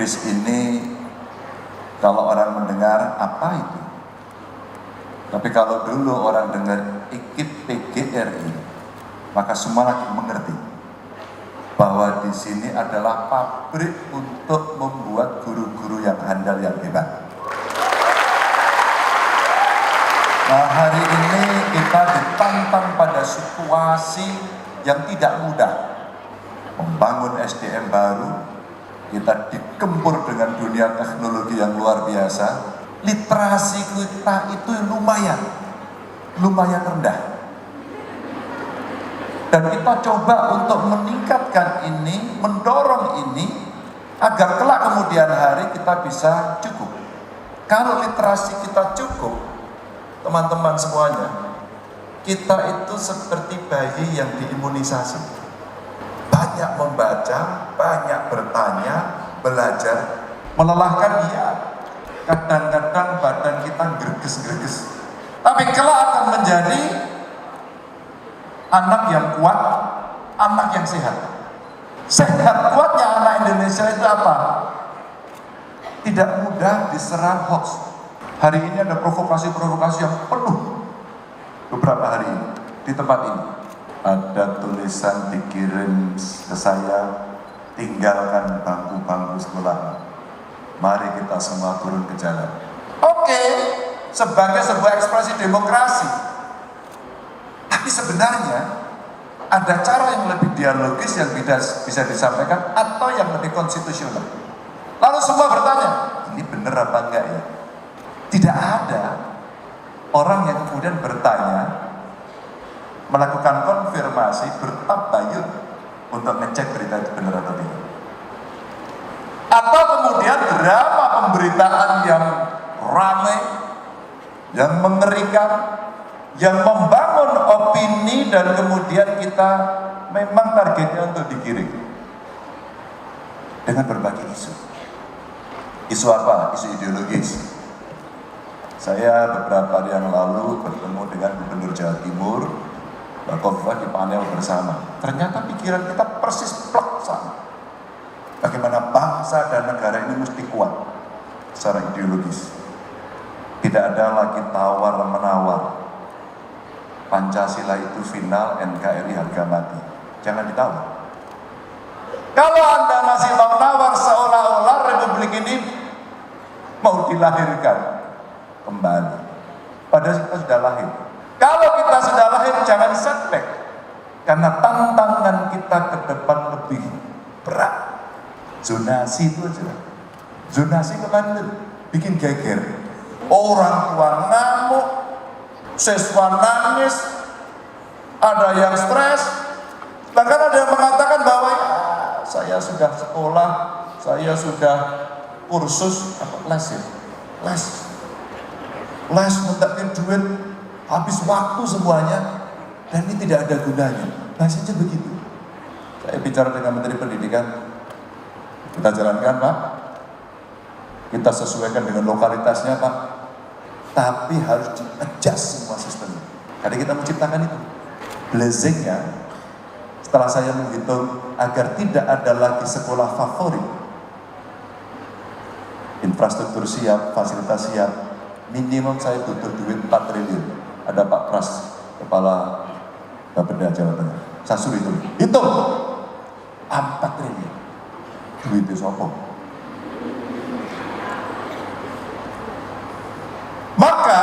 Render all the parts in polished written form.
ideologis ini kalau orang mendengar apa itu? Tapi kalau dulu orang dengar IKIP PGRI, maka semua lagi mengerti bahwa di sini adalah pabrik untuk membuat guru-guru yang handal, yang hebat. Nah, hari ini kita ditantang pada situasi yang tidak mudah. Membangun SDM baru, kita dikempur dengan dunia teknologi yang luar biasa. Literasi kita itu lumayan rendah. Dan kita coba untuk meningkatkan ini, mendorong ini, agar kelak kemudian hari kita bisa cukup. Kalau literasi kita cukup, teman-teman semuanya, kita itu seperti bayi yang diimunisasi. Banyak membaca, banyak bertanya, belajar, melelahkan iya. Kadang-kadang badan kita greges-greges. Tapi kelak akan menjadi anak yang kuat, anak yang sehat. Sehat kuatnya anak Indonesia itu apa? Tidak mudah diserang hoax. Hari ini ada provokasi-provokasi yang penuh beberapa hari ini di tempat ini. Ada tulisan dikirim ke saya, tinggalkan bangku-bangku sekolah. Mari kita semua turun ke jalan. Oke, sebagai sebuah ekspresi demokrasi. Tapi sebenarnya ada cara yang lebih dialogis yang bisa disampaikan atau yang lebih konstitusional. Lalu semua bertanya, ini benar apa enggak ya? Tidak ada orang yang kemudian bertanya, melakukan konfirmasi, bertabayun untuk ngecek berita itu benar atau tidak. Atau kemudian drama pemberitaan yang ramai, yang mengerikan, yang membangun opini dan kemudian kita memang targetnya untuk digiring dengan berbagai isu. Isu apa? Isu ideologis. Saya beberapa hari yang lalu bertemu dengan Gubernur Jawa Timur, Mbak Khofifah, di panel bersama. Ternyata pikiran kita persis plek sama. Bagaimana bangsa dan negara ini mesti kuat secara ideologis. Tidak ada lagi tawar-menawar. Pancasila itu final, NKRI harga mati. Jangan ditawar. Kalau Anda masih mau nawar seolah-olah Republik ini mau dilahirkan kembali. Padahal kita sudah lahir. Kalau kita sudah lahir, jangan setback. Karena tantangan kita ke depan lebih berat. Zonasi itu aja. Zonasi kemarin bikin geger. Orang tua ngamuk, siswa nangis, ada yang stres. Bahkan ada yang mengatakan bahwa ya, saya sudah sekolah, saya sudah kursus les ya, les mendapatkan duit, habis waktu semuanya, dan ini tidak ada gunanya. Bahasanya begitu. Saya bicara dengan Menteri Pendidikan, kita jalankan Pak, kita sesuaikan dengan lokalitasnya Pak, tapi harus di-adjust semua sistemnya. Karena kita menciptakan itu. Blessingnya, setelah saya menghitung agar tidak ada lagi sekolah favorit, infrastruktur siap, fasilitas siap, minimum saya butuh duit 4 triliun. Ada Pak Pras, Kepala Bapeda Jawa Tengah. Saya suruh hitung 4 triliun. Duit itu apa? Maka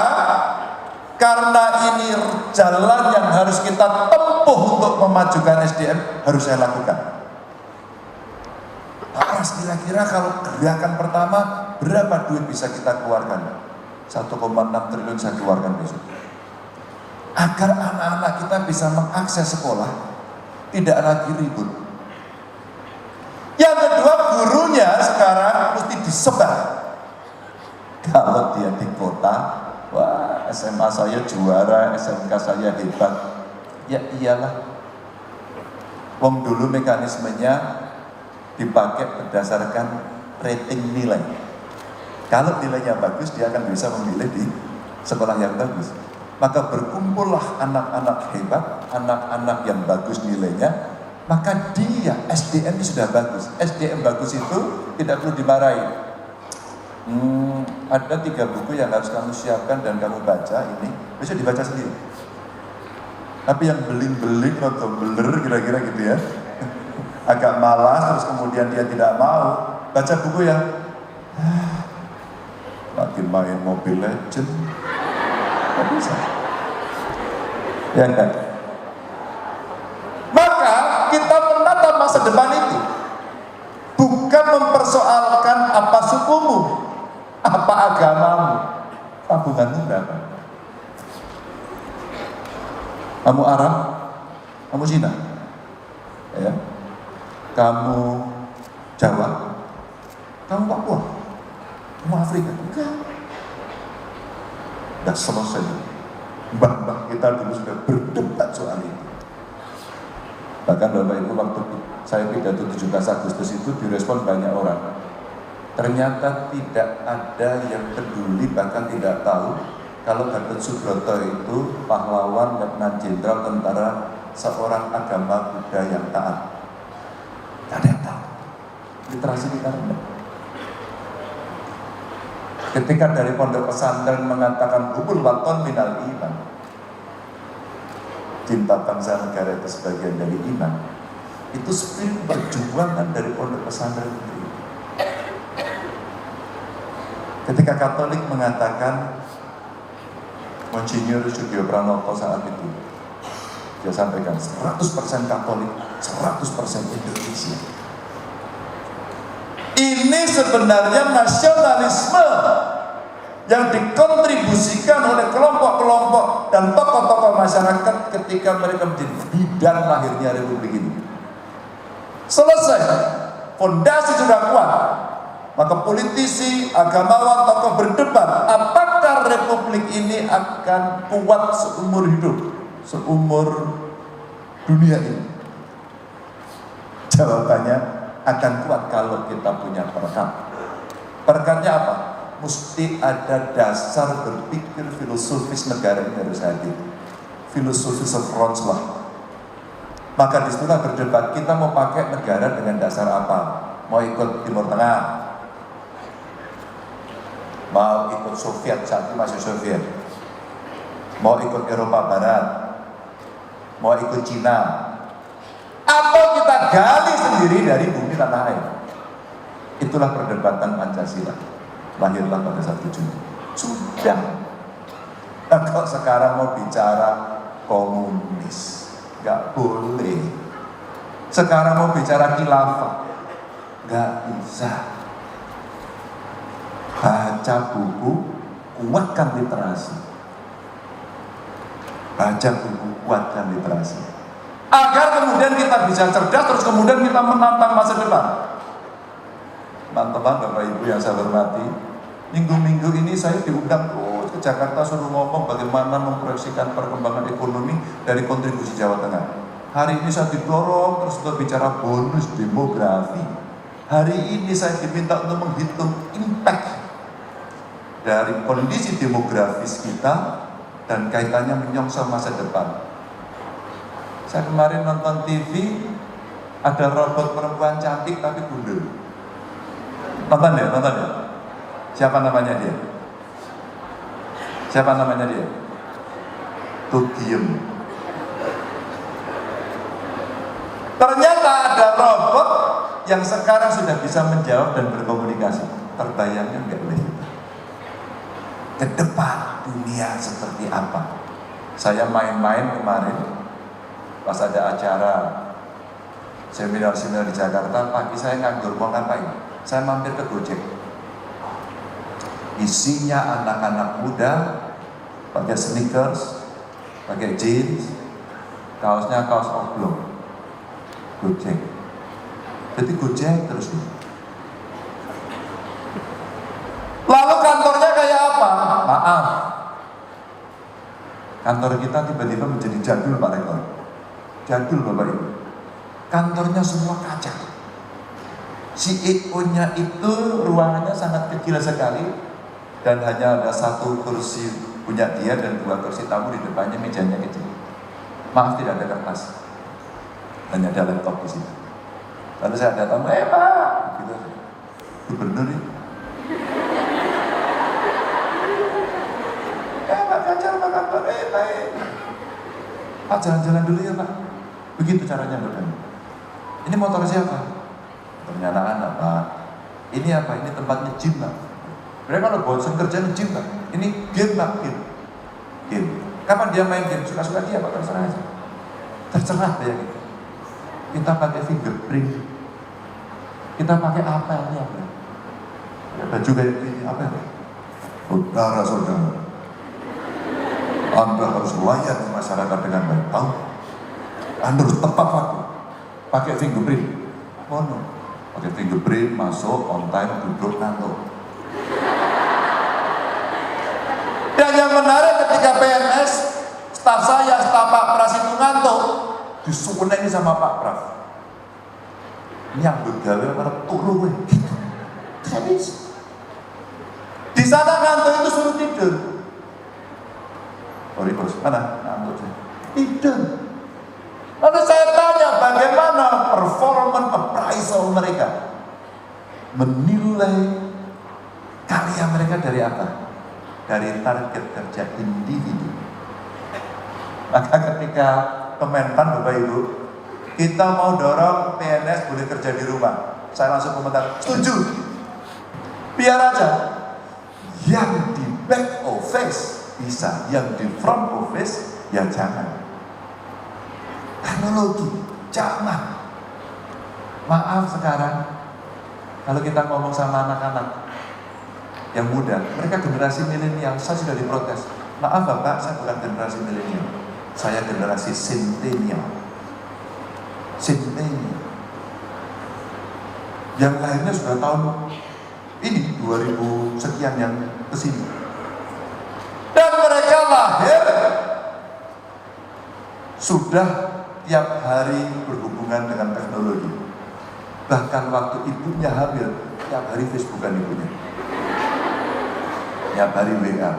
karena ini jalan yang harus kita tempuh untuk memajukan SDM, harus saya lakukan. Pak Pras, kira-kira kalau gerakan pertama berapa duit bisa kita keluarkan? 1,6 triliun saya keluarkan besok. Agar anak-anak kita bisa mengakses sekolah, tidak lagi ribut. Yang kedua, gurunya sekarang mesti disebar. Kalau dia di kota, wah SMA saya juara, SMK saya hebat. Ya iyalah. Wong dulu mekanismenya dipakai berdasarkan rating nilai. Kalau nilainya bagus, dia akan bisa memilih di sekolah yang bagus. Maka berkumpullah anak-anak hebat, anak-anak yang bagus nilainya, maka dia SDM sudah bagus. SDM bagus itu tidak perlu dimarahi. Ada 3 buku yang harus kamu siapkan dan kamu baca ini, bisa dibaca sendiri. Tapi yang beling-beling atau beler kira-kira gitu ya, agak malas terus kemudian dia tidak mau baca buku yang lagi main Mobile Legends, nggak bisa. Ya kan? Maka kita menatap masa depan itu bukan mempersoalkan apa sukumu, apa agamamu, tabunganmu berapa. Kamu Arab, kamu Cina, ya. Kamu Jawa, kamu Papua, kamu Afrika, enggak. Sudah selesai. Mbah-mbah kita dulu sudah berdebat soal itu. Bahkan Bapak Ibu waktu saya pidato 17 Agustus itu direspon banyak orang. Ternyata tidak ada yang peduli, bahkan tidak tahu kalau Gatot Subroto itu pahlawan Letnan Jenderal tentara seorang agama Buddha yang taat. Tidak ada yang tahu. Literasi kita rendah. Ketika dari pondok pesantren mengatakan hubul waton minal iman, cinta bangsa negara itu sebagian dari iman, itu spirit perjuangan dari pondok pesantren itu. Ketika Katolik mengatakan Monsinyur Sugio Pranoto saat itu, dia sampaikan 100% Katolik, 100% Indonesia. Ini sebenarnya nasionalisme yang dikontribusikan oleh kelompok-kelompok dan tokoh-tokoh masyarakat ketika mereka menjadi bidan lahirnya Republik ini. Selesai, fondasi sudah kuat, maka politisi, agamawan, tokoh berdebat, apakah Republik ini akan kuat seumur hidup, seumur dunia ini? Jawabannya akan kuat kalau kita punya perekat. Perekatnya apa? Mesti ada dasar berpikir filosofis negara ini harus hadir. Filosofis of Rhodes lah. Maka disitulah berdebat, kita mau pakai negara dengan dasar apa? Mau ikut Timur Tengah? Mau ikut Soviet, saat itu masih Soviet? Mau ikut Eropa Barat? Mau ikut Cina? Atau kita gali sendiri dari bumi tanah air? Itulah perdebatan Pancasila. Lahirlah pada 1 Juni. Sudah. Nah, kalau sekarang mau bicara komunis, nggak boleh. Sekarang mau bicara khilafah, nggak bisa. Baca buku, kuatkan literasi. Baca buku, kuatkan literasi. Agar kemudian kita bisa cerdas, terus kemudian kita menantang masa depan. Teman-teman, Bapak Ibu yang saya hormati, minggu-minggu ini saya diundang terus ke Jakarta suruh ngomong bagaimana memproyeksikan perkembangan ekonomi dari kontribusi Jawa Tengah. Hari ini saya didorong terus untuk bicara bonus demografi. Hari ini saya diminta untuk menghitung impact dari kondisi demografis kita dan kaitannya menyongsong masa depan. Saya kemarin nonton TV, ada robot perempuan cantik tapi gundul. Nonton ya? Siapa namanya dia? Siapa namanya dia? Tuh diem. Ternyata ada robot yang sekarang sudah bisa menjawab dan berkomunikasi. Terbayangkan nggak oleh kita? Ke depan dunia seperti apa? Saya main-main kemarin. Pas ada acara seminar-seminar di Jakarta, pagi saya nganggur, mau ngapain? Saya mampir ke Gojek. Isinya anak-anak muda, pakai sneakers, pakai jeans, kaosnya kaos oblong. Gojek. Jadi Gojek terus. Lalu kantornya kayak apa? Maaf. Kantor kita tiba-tiba menjadi jadul, Pak Rektor. Jadul, Bapak Ibu. Kantornya semua kaca. CEO-nya itu ruangannya sangat kecil sekali dan hanya ada 1 kursi punya dia dan 2 kursi tamu di depannya, mejanya kecil. Maaf, tidak ada kertas. hanya ada laptop di sini. Lalu saya datang, Pak, gitu. Itu bener nih. Pak Ganjar, Pak kabar? Baik. Pak jalan-jalan dulu ya Pak. Begitu caranya bertemu. Ini motor siapa? Motornya anak-anak Pak. Ini apa? Ini tempatnya gym Pak. Mereka kalau bosan kerja gym Pak. Ini game Pak, game. Kapan dia main game? Suka-suka dia Pak, terserah aja. Terserah ya gitu. Kita pakai fingerprint. Kita pakai apa ini apa? Baju kayak gini apa ya? Saudara-saudara, Anda harus melayani masyarakat dengan baik. Tahu? Anda harus tepat waktu. Pakai fingerprint. Mono. Pakai fingerprint, masuk, on time, duduk, ngantuk. Dan yang menarik ketika PNS, staf saya, staf Pak Pras itu ngantuk, disukuneni sama Pak Pras. Yang begawe marep turu kowe. Habis. Di sana ngantuk itu suruh tidur. Sorry bos, mana ngantuk saya? Tidur. Lalu saya tanya bagaimana performance appraisal mereka, menilai karya mereka dari apa? Dari target kerja individu. Maka ketika Kemenpan Bapak Ibu, kita mau dorong PNS boleh kerja di rumah, saya langsung komentar, setuju. Biar aja yang di back office bisa, yang di front office ya jangan. Teknologi, zaman. Maaf sekarang, kalau kita ngomong sama anak-anak yang muda, mereka generasi milenial, saya sudah diprotes. Maaf Bapak, saya bukan generasi milenial, saya generasi centennial. Centennial. Yang lahirnya sudah tahun ini 2000 sekian yang kesini. Dan mereka lahir sudah tiap hari berhubungan dengan teknologi. Bahkan waktu ibunya hamil, tiap hari Facebookan ibunya. Tiap hari WA.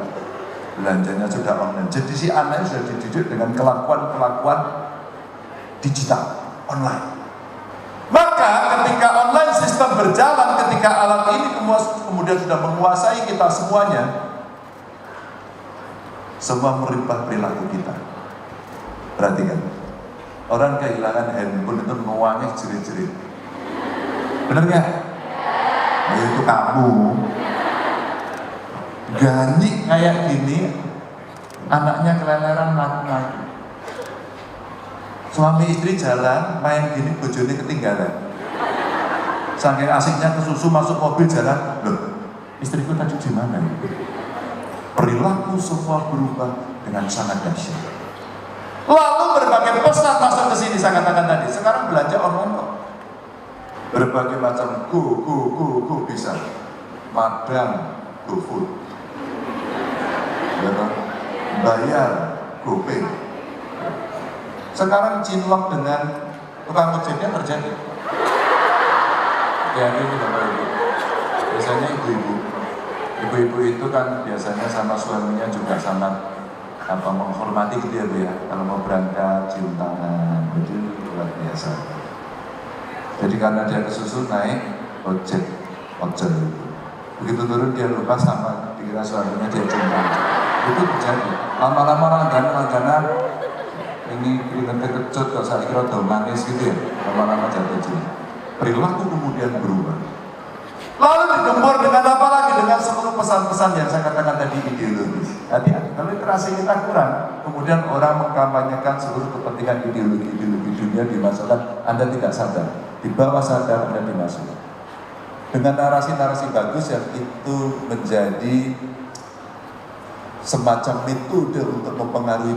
Belanjanya sudah online. Jadi si anaknya sudah dididik dengan kelakuan-kelakuan digital, online. Maka ketika online sistem berjalan, ketika alat ini kemudian sudah menguasai kita semuanya, semua merubah perilaku kita. Perhatikan, orang kehilangan handphone itu nuangnya jerit-jerit. Bener nggak? Nah, itu kamu. Gani kayak gini, anaknya keleleran mati. Suami istri jalan, main gini, bojone ketinggalan. Saking asiknya kesusu masuk mobil jalan, loh, istriku tadi di mana ya? Perilaku semua berubah dengan sangat dahsyat. Lalu berbagai pesan masuk ke sini, saya katakan tadi. Sekarang belanja online kok. Berbagai macam go bisa. Madang, GoFood. Bayar, GoPay. Sekarang cinlok dengan tukang ojeknya terjadi. Ya ini Bapak Ibu. Biasanya ibu-ibu itu kan biasanya sama suaminya juga sangat menghormati gitu ya Bu ya. Kalau mau berangkat cium tangan, itu luar biasa. Jadi karena dia kesusu naik ojek. Begitu turun dia lupa sama dikira suaminya dia cium tangan. Itu terjadi. Lama-lama langganan ini keringat kekecut kalau saya kira udah manis gitu ya, lama-lama jatuh cinta. Perilaku kemudian berubah. Lalu digempur dengan apa lagi? Dengan seluruh pesan-pesan yang saya katakan tadi ideologis. Hati-hati, kalau literasi kita kurang, kemudian orang mengkampanyekan seluruh kepentingan ideologi dunia dimasukkan, Anda tidak sadar, di bawah sadar Anda dimasukkan. Dengan narasi-narasi bagus yang itu menjadi semacam metode untuk mempengaruhi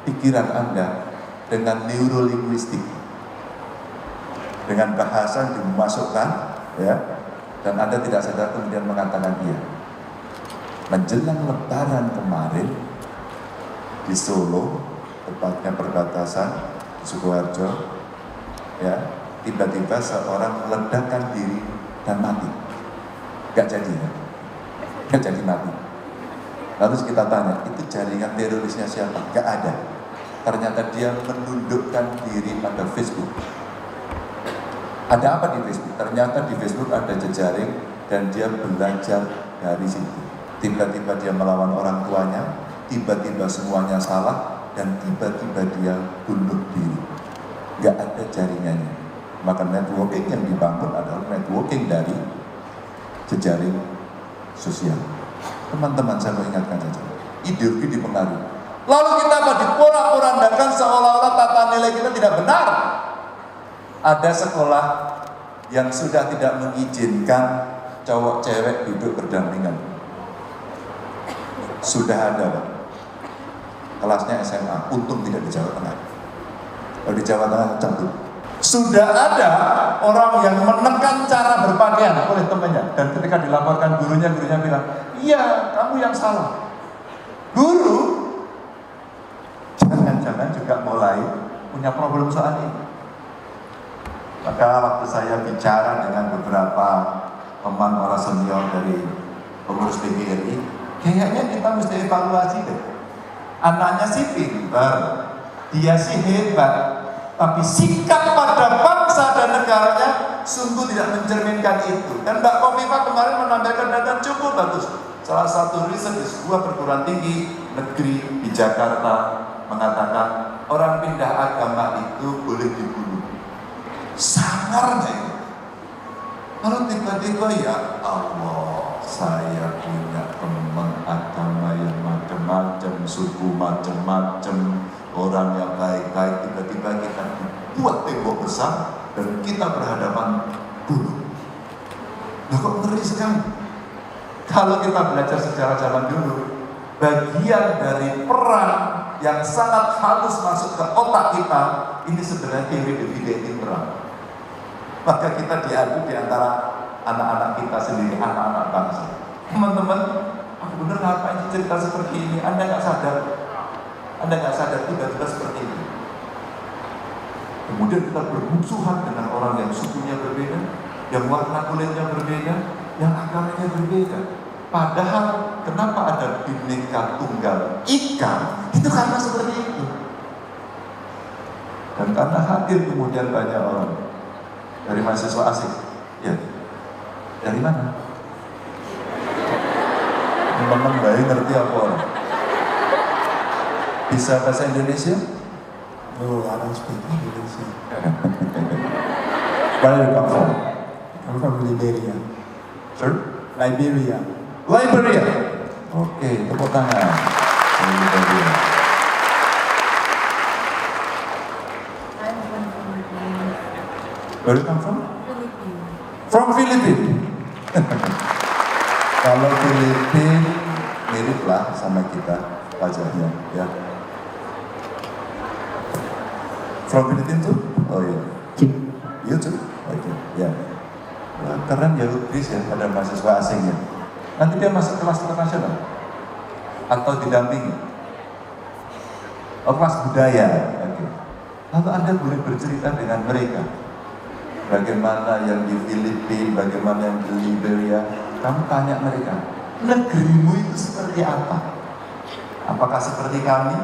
pikiran Anda dengan neurolinguistik, dengan bahasa yang dimasukkan, ya, dan Anda tidak sadar kemudian mengatakan iya. Menjelang Lebaran kemarin di Solo, tepatnya perbatasan Sukoharjo, ya, tiba-tiba seorang meledakkan diri dan mati. Gak jadi, ya? Gak jadi mati. Lalu kita tanya, itu jaringan terorisnya siapa? Gak ada. ternyata dia menundukkan diri pada Facebook. Ada apa di Facebook? Ternyata di Facebook ada jejaring dan dia belajar dari situ. Tiba-tiba dia melawan orang tuanya, tiba-tiba semuanya salah, dan tiba-tiba dia bunuh diri. Gak ada jaringannya. Maka networking yang dibangun adalah networking dari jejaring sosial. Teman-teman, saya mau ingatkan saja, ideologi dipengaruhi. Lalu kita apa? Diporak-porandakan seolah-olah tata nilai kita tidak benar. Ada sekolah yang sudah tidak mengizinkan cowok cewek duduk berdampingan. Sudah ada, Pak. Kelasnya SMA, untung tidak di Jawa Tengah. Kalau di Jawa Tengah cabut. Sudah ada orang yang menekan cara berpakaian oleh temannya, dan ketika dilaporkan gurunya bilang, iya, kamu yang salah. Guru jangan-jangan juga mulai punya problem soal ini. Maka waktu saya bicara dengan beberapa teman para senior dari pengurus PGRI, kayaknya kita mesti evaluasi deh. Anaknya sih pintar, dia sih hebat, tapi sikap pada bangsa dan negaranya sungguh tidak mencerminkan itu. Dan Mbak Khofifah kemarin menampilkan data cukup bagus. Salah satu riset di sebuah perguruan tinggi negeri di Jakarta mengatakan orang pindah agama itu boleh dibunuh. Sangar nggak itu? Kalau tiba-tiba ya Allah, saya punya teman agama yang macam-macam, suku macam-macam, orang yang baik-baik, tiba-tiba kita buat tembok besar dan kita berhadapan bunuh. Nah, kok ngeri sekali. Kalau kita belajar sejarah zaman dulu, bagian dari perang yang sangat halus masuk ke otak kita, ini sebenarnya teori dividend perang. Maka kita diadu di antara anak-anak kita sendiri, anak-anak bangsa. Teman-teman, aku benar ngapain cerita seperti ini? Anda nggak sadar tiba-tiba seperti ini. Kemudian kita bermusuhan dengan orang yang sukunya berbeda, yang warna kulitnya berbeda, yang agamanya berbeda. Padahal kenapa ada Bhinneka Tunggal Ika? Itu karena seperti itu. Dan karena hadir kemudian banyak orang dari mahasiswa asing. Ya, dari mana? Teman-teman bayi ngerti apa orang? Bisa bahasa Indonesia? No, I don't speak English. Where do you come from? I'm from Liberia. Sir? Liberia. Liberia. Oke, tepuk tangan. Dari Liberia. I'm from Philippines. Where do you come from? Philippines. From Philippines. Kalau Philippines mirip lah sama kita wajahnya, ya. From Philippines tuh? Oh iya. You too? Oke, ya. Wah, keren ya Chris ya, ada mahasiswa asingnya. Nanti dia masuk kelas internasional atau didampingi? Oh, kelas budaya. Oke. Lalu Anda boleh bercerita dengan mereka. Bagaimana yang di Filipina, bagaimana yang di Liberia. Kamu tanya mereka, negerimu itu seperti apa? Apakah seperti kami?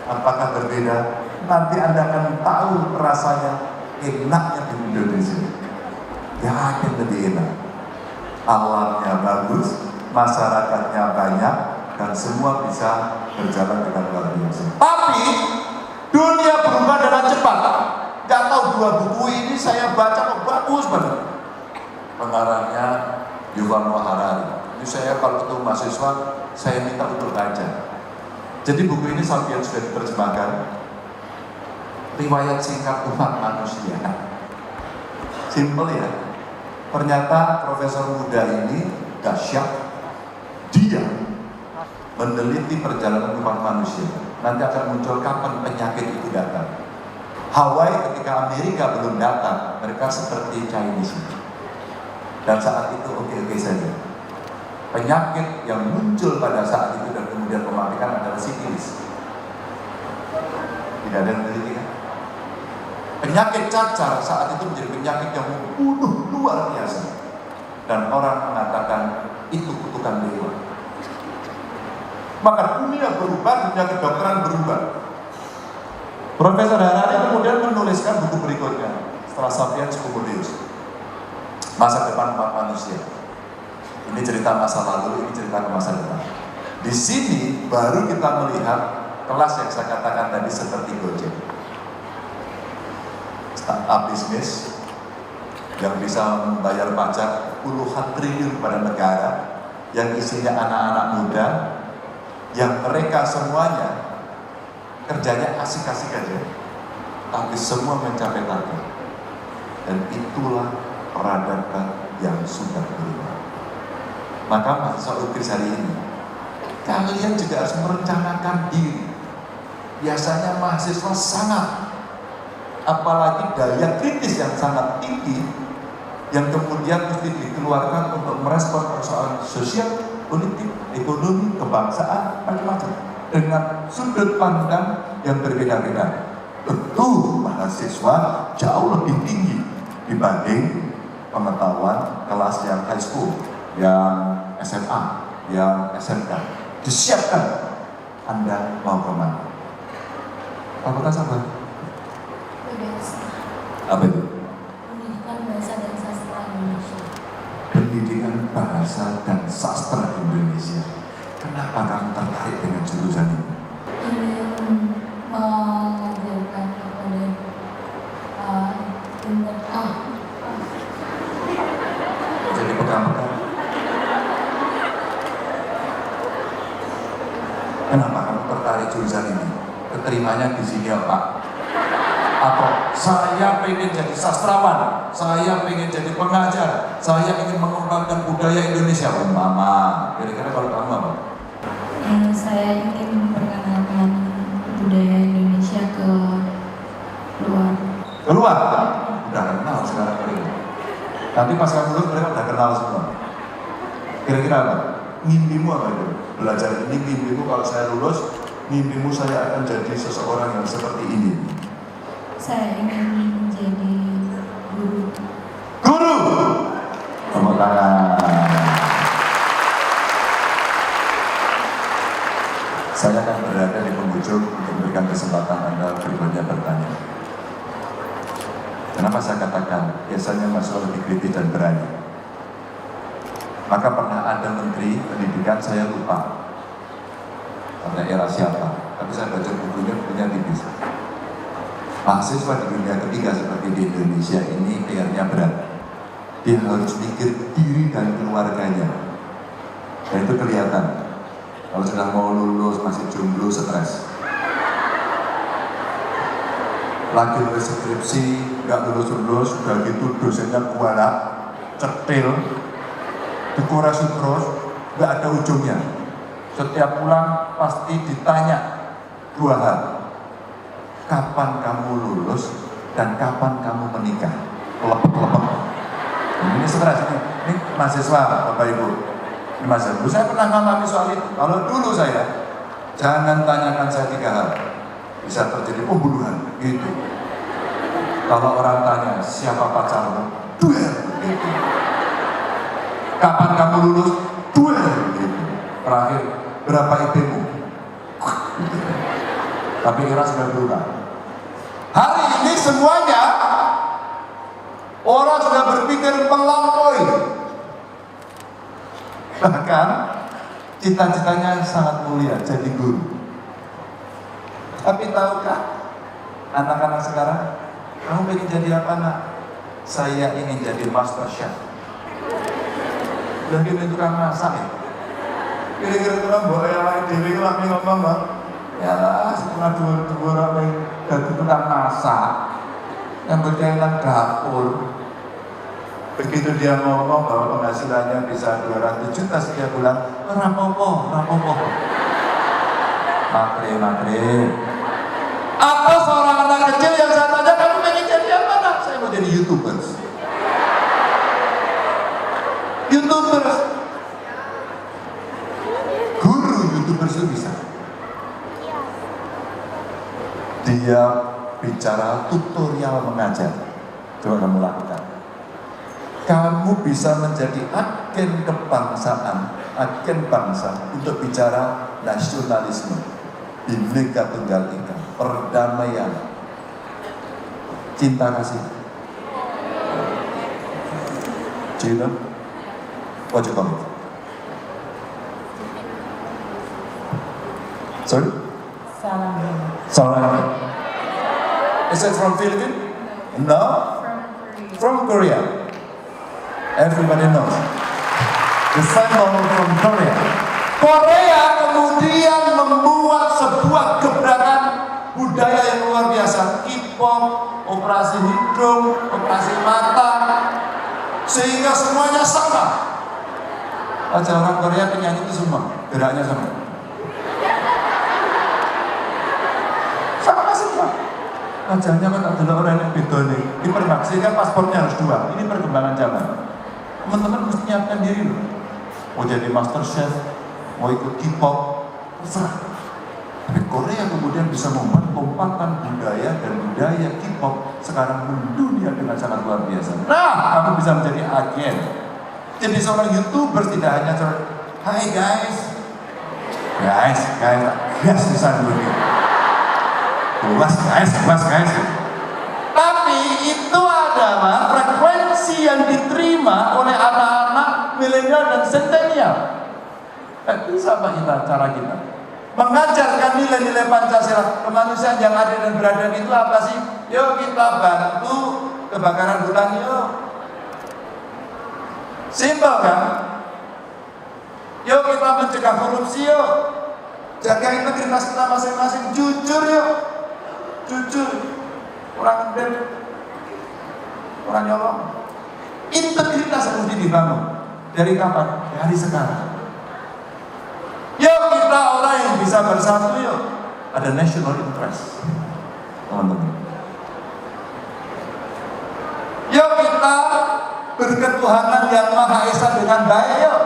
Apakah berbeda? Nanti Anda akan tahu rasanya enaknya di Indonesia. Yakin lebih enak. Alamnya bagus, masyarakatnya banyak, dan semua bisa berjalan dengan luar biasa. Tapi dunia berubah dengan cepat. Gak tahu dua buku ini saya baca kok bagus banget. Pengarangnya Yuval Noah Harari. Ini saya kalau ketemu mahasiswa, saya minta untuk baca. Jadi buku ini sampai sudah diterjemahkan. Riwayat singkat umat manusia. Simple ya. Ternyata profesor muda ini dahsyat. Dia meneliti perjalanan umat manusia. Nanti akan muncul kapan penyakit itu datang. Hawaii ketika Amerika belum datang, mereka seperti Chinese. Dan saat itu oke-oke saja. Penyakit yang muncul pada saat itu dan kemudian mematikan adalah sifilis. Tidak ada yang meneliti kan? Penyakit cacar saat itu menjadi penyakit yang membunuh luar biasa. Dan orang mengatakan itu kutukan dewa. Maka dunia berubah, dunia kedokteran berubah. Profesor Harari kemudian menuliskan buku berikutnya setelah Sapiens Communius, masa depan umat manusia. Ini cerita masa lalu, ini cerita ke masa depan. Di sini baru kita melihat kelas yang saya katakan tadi seperti Gojek, startup bisnis yang bisa membayar pajak puluhan triliun pada negara, yang isinya anak-anak muda, yang mereka semuanya kerjanya asik-asik aja, tapi semua mencapai target. Dan itulah peradaban yang sudah berubah. Maka mahasiswa UGRIS hari ini, kalian juga harus merencanakan diri. Biasanya mahasiswa sangat, apalagi daya kritis yang sangat tinggi, yang kemudian mesti dikeluarkan untuk merespon persoalan sosial, politik, ekonomi, kebangsaan, macam-macam, dengan sudut pandang yang berbeda-beda. Tentu mahasiswa jauh lebih tinggi dibanding pengetahuan kelas yang high school, yang SMA, yang SMK. Disiapkan Anda mau kemana. Fakultas apa? Apa itu? Pendidikan Bahasa dan Sastra Indonesia. Pendidikan Bahasa dan Sastra Indonesia. Kenapa kamu tertarik dengan jurusan ini? Ingin mengajarkan kepada Jadi pegang-pegang. Kenapa kamu tertarik jurusan ini? Keterimanya di sini ya Pak? Atau saya pengen jadi sastrawan, saya pengen jadi pengajar, saya ingin mengembangkan budaya Indonesia. Mama, kira-kira kalau kamu apa? Saya ingin memperkenalkan budaya Indonesia ke luar. Keluar? Udah kenal sekarang mereka. Nanti pas kamu lulus mereka udah kenal semua. Kira-kira apa? Mimpimu apa itu? Belajar ini mimpimu, kalau saya lulus, mimpimu saya akan jadi seseorang yang seperti ini. Saya ingin menjadi guru. Guru! Tepuk tangan. Saya akan berada di penghujung untuk memberikan kesempatan Anda berikutnya bertanya. Kenapa saya katakan biasanya mahasiswa lebih kritis dan berani? Maka pernah ada menteri pendidikan, saya lupa pada era siapa, tapi saya baca bukunya tipis. Mahasiswa di dunia ketiga seperti di Indonesia ini PR-nya berat. Dia harus mikir diri dan keluarganya. Dan itu kelihatan. Kalau sudah mau lulus masih jomblo, stres. Lagi nulis skripsi, nggak lulus-lulus, sudah gitu dosennya kualat, cetil, dekorasi terus, nggak ada ujungnya. Setiap pulang pasti ditanya dua hal. Kapan kamu lulus dan kapan kamu menikah? Lepek-lepek. Ini stres ini mahasiswa Bapak Ibu. Ini mahasiswa. Saya pernah mengalami soal itu. Kalau dulu saya, jangan tanyakan saya 3 hal. Bisa terjadi pembunuhan, gitu. Kalau orang tanya siapa pacarmu, duel, gitu. Kapan kamu lulus, duel, gitu. Terakhir, berapa IP-mu? Gitu. Tapi era sudah berubah. Hari ini semuanya orang sudah berpikir melampaui. Bahkan cita-citanya sangat mulia, jadi guru. Tapi tahukah anak-anak sekarang, kamu ingin jadi apa nak? Saya ingin jadi master chef. Dan dia tukang masak ya. Kira-kira tukang bawa yang lain dewi lagi ngomong bang. Ya setelah dua orang jadi tukang masak, yang berjalan dapur. Begitu dia ngomong bahwa penghasilannya bisa 200 juta setiap bulan, rapopo. Makre. Atau seorang anak kecil yang saya tanya, kamu pengen jadi apa nak? Saya mau jadi YouTubers. Guru YouTubers itu bisa. Dia bicara tutorial mengajar. Coba kamu lakukan. Kamu bisa menjadi agen kebangsaan, agen bangsa untuk bicara nasionalisme, Bhinneka Tunggal Ika. perdamaian, cinta kasih. Do you know? What you call it? Sorry? Salam. Is it from Philippines? No? From Korea. Everybody knows. The symbol from Korea. Korea kemudian membuat sebuah gebrakan budaya yang luar biasa. K-pop, operasi hidung, operasi mata, sehingga semuanya sama. Aja orang Korea penyanyi itu semua, geraknya sama. Sama. Ajarnya kan adalah orang yang beda nih. Dipermaksi kan paspornya harus 2. Ini perkembangan zaman. Teman-teman mesti nyiapkan diri loh. Mau jadi master chef, mau ikut K-pop, terserah. Tapi Korea kemudian bisa membuat lompatan budaya dan budaya K-pop sekarang mendunia dengan sangat luar biasa. Nah, kamu bisa menjadi agen. Jadi seorang YouTuber tidak hanya hai guys, bisa dulu nih. Luas guys. Tapi itu adalah frekuensi yang diterima oleh anak-anak milenial dan sentenial. Itu sama cara kita mengajarkan nilai-nilai Pancasila, kemanusiaan yang adil dan beradab itu apa sih? Yuk kita bantu kebakaran hutan yuk. Simpel kan? Yuk kita mencegah korupsi yuk. Jaga integritas kita masing-masing, jujur yuk. Jujur, orang ngendem, orang nyolong. Integritas harus dibangun. Dari kapan? Dari sekarang. Yuk kita orang yang bisa bersatu yuk. Ada national interest, teman-teman. Yuk kita berketuhanan yang Maha Esa dengan baik yuk.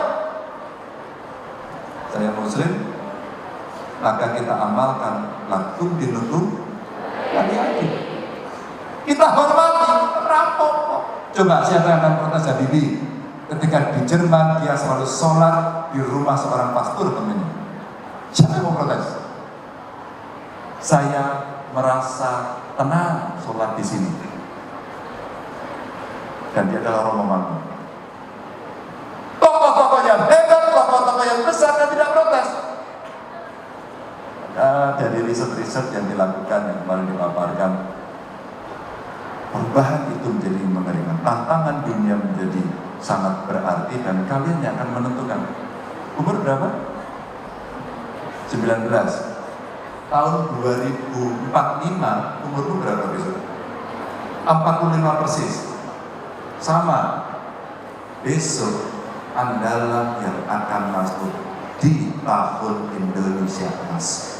Saya Muslim, maka kita amalkan lakum dinukum hati-hati. Kita hormati, rampok. Coba siapa yang akan protes Habibie ketika di Jerman dia selalu sholat di rumah seorang pastor temannya? Siapa yang mau protes? Saya merasa tenang sholat di sini. Dan dia adalah Romo Mangun. Tokoh-tokoh yang hebat, tokoh-tokoh yang besar dan tidak protes. Dari riset-riset yang dilakukan yang kemarin dipaparkan, perubahan itu menjadi mengerikan. Tantangan dunia menjadi sangat berarti dan kalian yang akan menentukan. Umur berapa? 19. Tahun 2045 umurmu berapa besok? 45 persis. Sama. Besok Andalah yang akan masuk di tahun Indonesia Emas.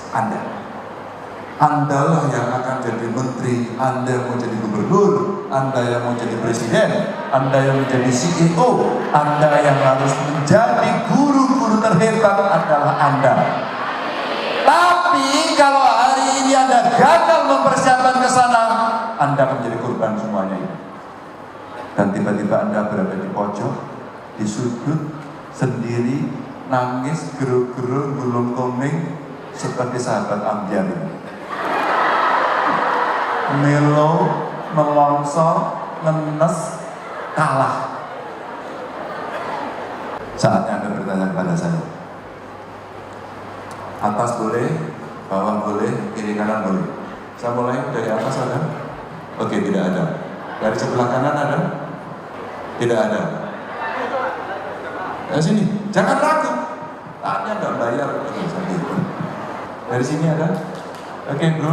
Andalah yang akan jadi menteri, Anda yang mau jadi gubernur, Anda yang mau jadi presiden, Anda yang menjadi CEO, Anda yang harus menjadi guru-guru terhebat adalah Anda. Tapi kalau hari ini Anda gagal mempersiapkan ke sana, Anda akan menjadi korban semuanya ini. Dan tiba-tiba Anda berada di pojok, di sudut, sendiri, nangis, geru-geru, gulung koming, seperti sahabat Ambiar ini. Melo, melongsor, ngenes, kalah. Saatnya Anda bertanya kepada saya. Atas boleh, bawah boleh, kiri kanan boleh. Saya mulai dari atas ada? Oke, tidak ada. Dari sebelah kanan ada? Tidak ada. Dari sini, jangan ragu. Tanya nggak bayar. Dari sini ada? Oke bro,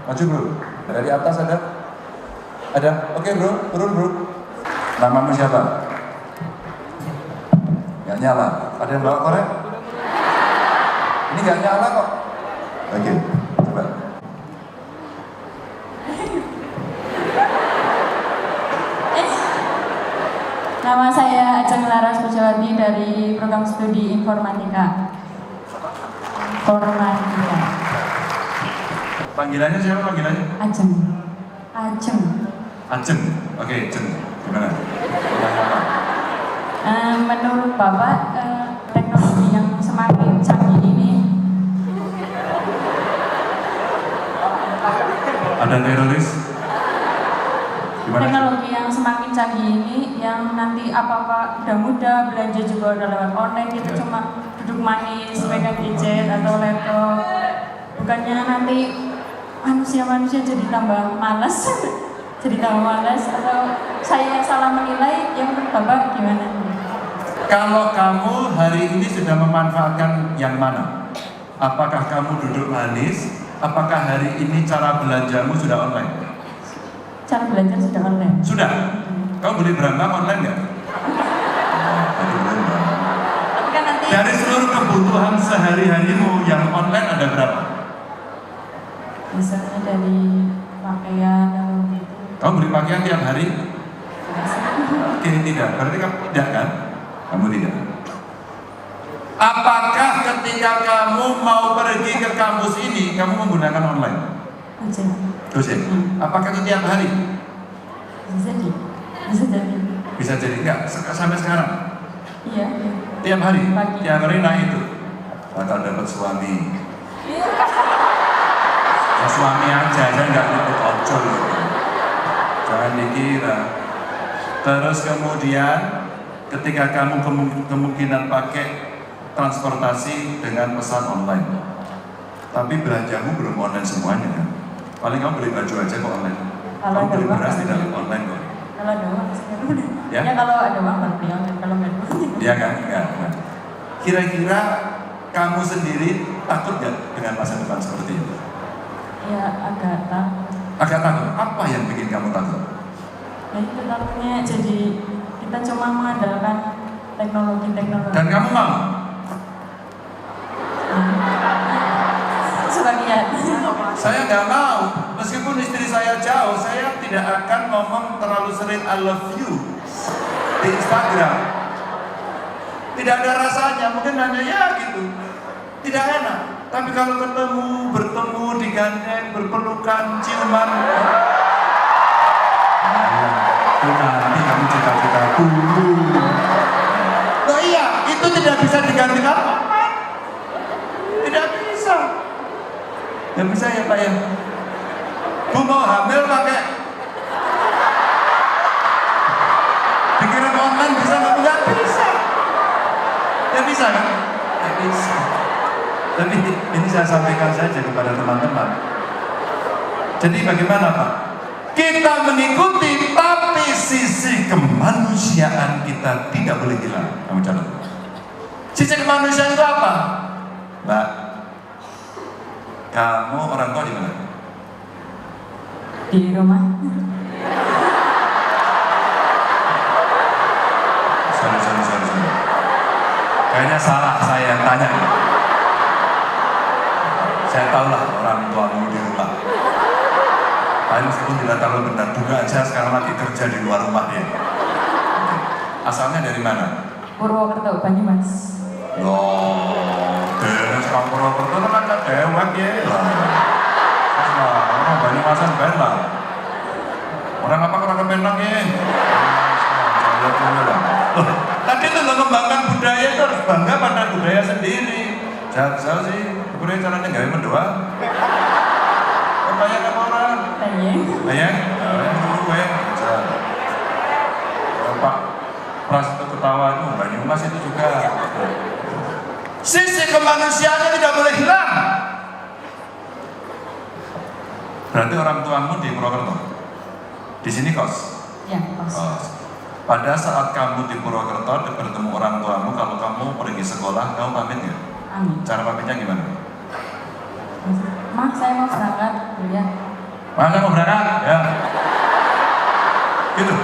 maju bro. Dari atas ada? Ada? Oke bro, turun bro. Namamu siapa? Gak nyala. Ada yang bawa korek? Ini gak nyala kok. Oke, coba. Nama saya Ajeng Laras Pujawati dari program studi informatika. Panggilannya siapa panggilannya? Ajeng. Ajeng. Oke, Ajeng. Gimana? Menurut Bapak, teknologi yang semakin canggih ini ada teroris. Gimana? Teknologi yang semakin canggih ini, yang nanti apa-apa udah mudah, belanja juga udah lewat online, kita cuma duduk manis, pegang gadget atau laptop. Bukannya nanti manusia jadi tambah malas, jadi tambah malas, atau saya yang salah menilai, yang menurut Bapak gimana? Kalau kamu hari ini sudah memanfaatkan yang mana? Apakah kamu duduk manis? Apakah hari ini cara belanjamu sudah online? Cara belajar sudah online. Sudah? Kamu beli berambang online nggak? Tapi kan nanti Dari seluruh kebutuhan sehari-harimu yang online ada berapa? misalnya dari pakaian atau gitu. Kamu beli pakaian tiap hari? Oke, tidak. Berarti kamu tidak kan? Kamu tidak. Apakah ketika kamu mau pergi ke kampus ini, kamu menggunakan online? Gojek. Gojek. Apakah itu tiap hari? Bisa jadi. Bisa jadi. Bisa jadi enggak? Sampai sekarang? Iya. Tiap hari? Pagi. Tiap hari naik itu? Bakal dapat suami. Ya, suami aja, saya nggak ikut ojol. Jangan dikira. Terus kemudian ketika kamu kemungkinan pakai transportasi dengan pesan online, tapi belanjamu belum online semuanya kan? Paling kamu beli baju aja kok online. Kalau Kamu beli ada uang, beras pasti. tidak online kok. Kalau ada uang, sekarang udah. Ya? Ya kalau ada uang baru beli online. Kalau nggak ada uang, Iya kan? Enggak. Kira-kira kamu sendiri takut nggak dengan masa depan seperti itu? ya agak takut. Agak takut. Apa yang bikin kamu takut? Ya itu takutnya jadi kita cuma mengandalkan teknologi. Dan kamu mau? Sebagian. Saya nggak mau. Meskipun istri saya jauh, saya tidak akan ngomong terlalu sering I love you di Instagram. Tidak ada rasanya. Mungkin hanya ya gitu. Tidak enak. Tapi kalau bertemu, digandeng, berpelukan, ciuman, itu nanti kamu cita-cita dulu. Oh iya, itu tidak bisa digantikan. Tidak bisa. Tidak bisa ya Pak ya. Bu mau hamil pakai dikirim online bisa nggak bisa. Ya bisa kan? Ya bisa. Tapi ini saya sampaikan saja kepada teman-teman. Jadi bagaimana Pak? Kita mengikuti, tapi sisi kemanusiaan kita tidak boleh hilang. Kamu catat. Sisi kemanusiaan itu apa? Mbak, kamu orang tua di mana? Di rumah. Sorry. Kayaknya salah saya yang tanya. Saya tahu lah orang tuamu di rumah. Tapi meskipun tidak terlalu benar juga aja sekarang lagi kerja di luar rumah dia. Asalnya dari mana? Purwokerto, Banyumas. Loh, dari sekarang Purwokerto kan ada dewek ya lah. Orang Banyumasan baik lah. Orang apa orang Kemenang ya? Saya dulu lah. Tadi itu mengembangkan budaya itu harus bangga pada budaya sendiri. Jauh sih, kemudian caranya gak mendoa. Banyak apa orang? Banyak? Dulu banyak. Pak Pras itu ketawa itu Banyumas itu juga. Sisi kemanusiaannya tidak boleh hilang. Berarti orang tuamu di Purwokerto? Di sini kos? Ya, kos. Kos. Pada saat kamu di Purwokerto bertemu orang tuamu, kalau kamu pergi sekolah, kamu pamit nggak? Amin. Cara pamitnya gimana? Mak, saya mau berangkat kuliah. Mana mau berangkat? Ya. Gitu.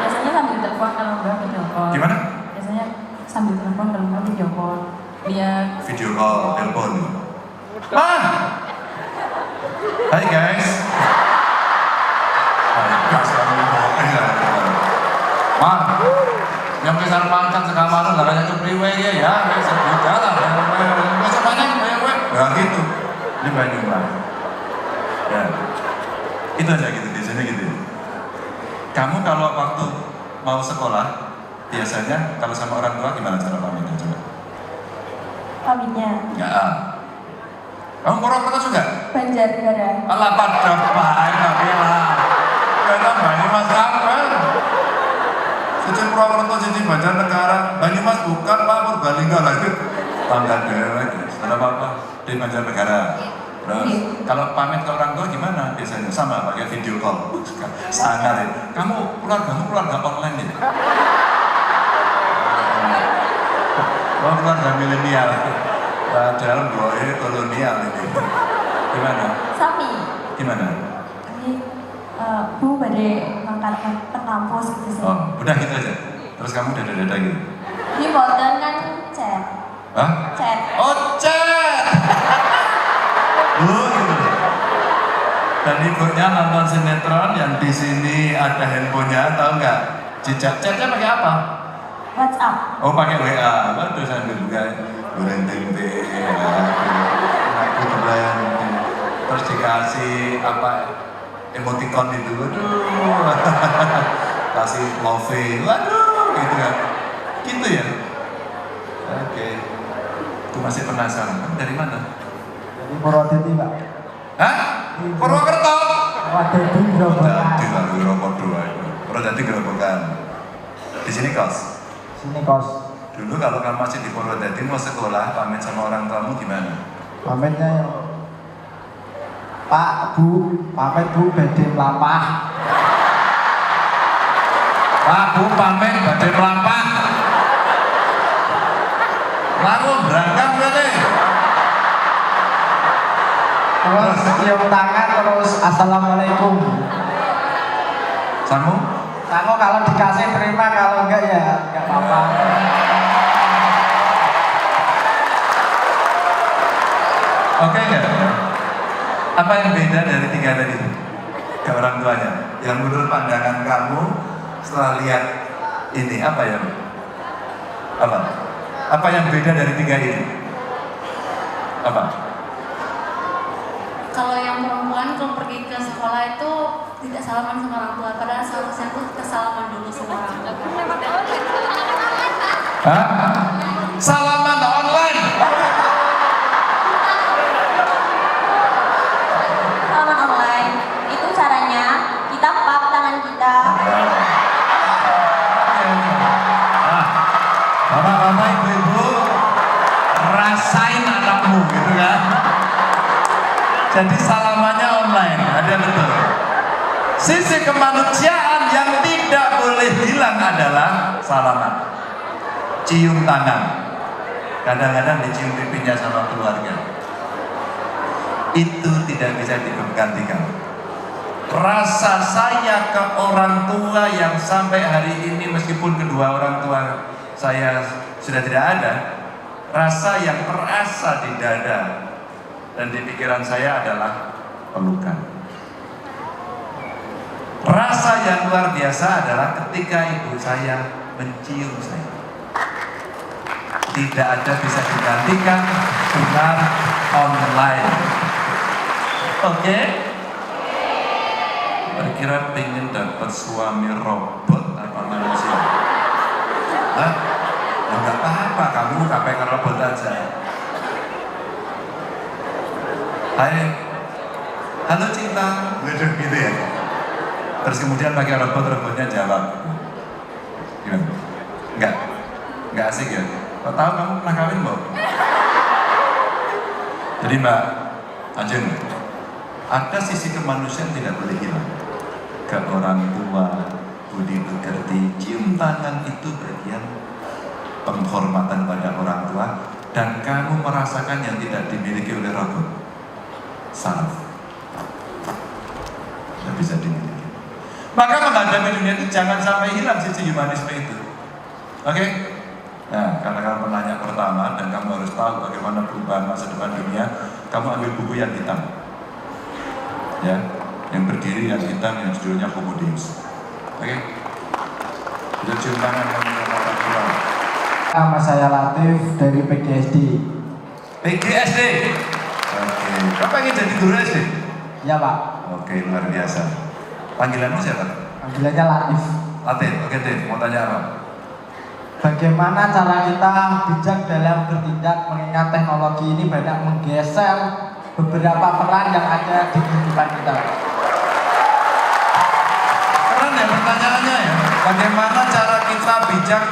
Biasanya sambil telepon kalau enggak video call. Gimana? Biasanya sambil telepon kalau enggak video call. Lihat Video call, telepon. Hai guys. Hai guys, yang besar pangkat sekamar nggak ada kepriwe ya, saya sebut lah. Besar banyak priwe. Ya gitu. Ini Banyumas. Ya. Itu aja gitu, biasanya gitu. Kamu kalau waktu mau sekolah, biasanya kalau sama orang tua gimana cara pamitnya coba? pamitnya. Enggak. Kamu Purwokerto juga? Banjarnegara. Alah pada bae tapi lah. Karena Banyumas kapan? Siji Purwokerto, siji Banjarnegara. Banyumas bukan Pak Purbalingga lagi. Tangga dewek, ada apa-apa di Banjarnegara. Terus kalau pamit ke orang tua gimana? Biasanya sama pakai video call. Sangat ya. Kamu keluarga online ya? Oh keluarga milenial. Padahal gue kolonial ini. Gimana? Sami. Gimana? Ini Bu pada mangkat ke kampus gitu sih. Oh, udah gitu aja. Terus kamu dada-dada gitu. Ini boten kan chat. Hah? Chat. Oh, chat. Gitu. Dan ibunya nonton sinetron yang di sini ada handphonenya, tahu nggak? Chatnya pakai apa? WhatsApp. Oh, pakai WA. Waduh, sambil juga goreng tempe, aku keren. Terus dikasih apa? Emoticon itu, waduh, kasih love, waduh, gitu kan, gitu ya. Oke, itu masih penasaran. Kamu dari mana? Dari Purwodadi, Pak. Hah? Purwokerto? Purwodadi, Grobogan. Purwodadi lah, Purwokerto itu. Purwodadi Grobogan. Di sini kos. Sini kos. Dulu kalau kamu masih di Purwodadi mau sekolah, pamit sama orang tuamu gimana? Pamitnya ya. Pak, Bu, pamit Bu, badhe mlampah. Pak, Bu, pamit badhe melampah. Lalu berangkat berarti. Terus cium tangan, terus assalamualaikum. Kamu? Kamu kalau dikasih terima, kalau enggak ya enggak apa-apa. Oke nggak? Apa yang beda dari tiga tadi ke orang tuanya? Yang menurut pandangan kamu setelah lihat ini apa ya? Apa? Apa yang beda dari tiga ini? Apa? Kalau yang perempuan kalau pergi ke sekolah itu tidak salaman sama orang tua, padahal seharusnya tuh kita salaman dulu sama orang tua. Hah? Salaman online? Salaman online. Itu caranya kita pap tangan kita. Bapak-bapak, ibu-ibu, rasain anakmu gitu kan? Jadi salamannya online, ada betul. Sisi kemanusiaan yang tidak boleh hilang adalah salaman, cium tangan. Kadang-kadang dicium pipinya sama keluarga. Itu tidak bisa digantikan. Rasa saya ke orang tua yang sampai hari ini meskipun kedua orang tua saya sudah tidak ada, rasa yang terasa di dada dan di pikiran saya adalah pelukan. Rasa yang luar biasa adalah ketika ibu saya mencium saya. Tidak ada bisa digantikan dengan online. Oke? Kira-kira pengen dapat suami robot apa manusia? Hah? Ya nggak apa-apa, kamu pakai robot aja. Hai, halo cinta, gitu ya. Terus kemudian pakai robotnya jawab. Gimana? Enggak asik ya. Kau tahu kamu pernah kawin, Mbak? Jadi Mbak Ajeng, ada sisi kemanusiaan tidak boleh hilang. Ke orang tua, budi pekerti, cium tangan itu bagian penghormatan pada orang tua, dan kamu merasakan yang tidak dimiliki oleh robot. Saraf tidak bisa dimiliki. Maka menghadapi dunia itu jangan sampai hilang sisi humanisme itu. Oke? Nah, karena kamu penanya pertama dan kamu harus tahu bagaimana perubahan masa depan dunia, kamu ambil buku yang hitam, ya, yang berdiri yang hitam yang judulnya Homo Deus. Oke? Kita cium tangan kamu sama orang tua. Nama saya Latif dari PGSD. PGSD. Oke. Kamu pengen jadi guru SD? Ya Pak. Oke, luar biasa. Panggilanmu siapa? Panggilannya Latif. Latif. Oke, Dave. Mau tanya apa? Bagaimana cara kita bijak dalam bertindak mengingat teknologi ini banyak menggeser beberapa peran yang ada di kehidupan kita. Keren ya pertanyaannya ya. Bagaimana cara kita bijak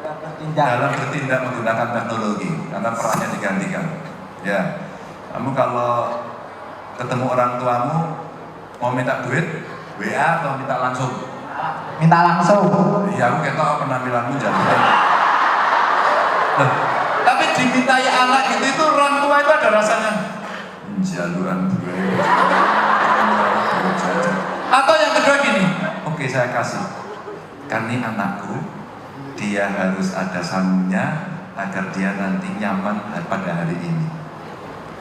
Dalam bertindak. dalam bertindak menggunakan teknologi karena perannya digantikan. Ya, kamu kalau ketemu orang tuamu mau minta duit, WA atau minta langsung? Minta langsung. Iya, aku ketok penampilanmu jangan. Loh, tapi dimintai anak gitu itu orang tua itu ada rasanya jaluan gue. Atau yang kedua gini, oke saya kasih. Kan ini anakku, dia harus ada sangunya agar dia nanti nyaman pada hari ini.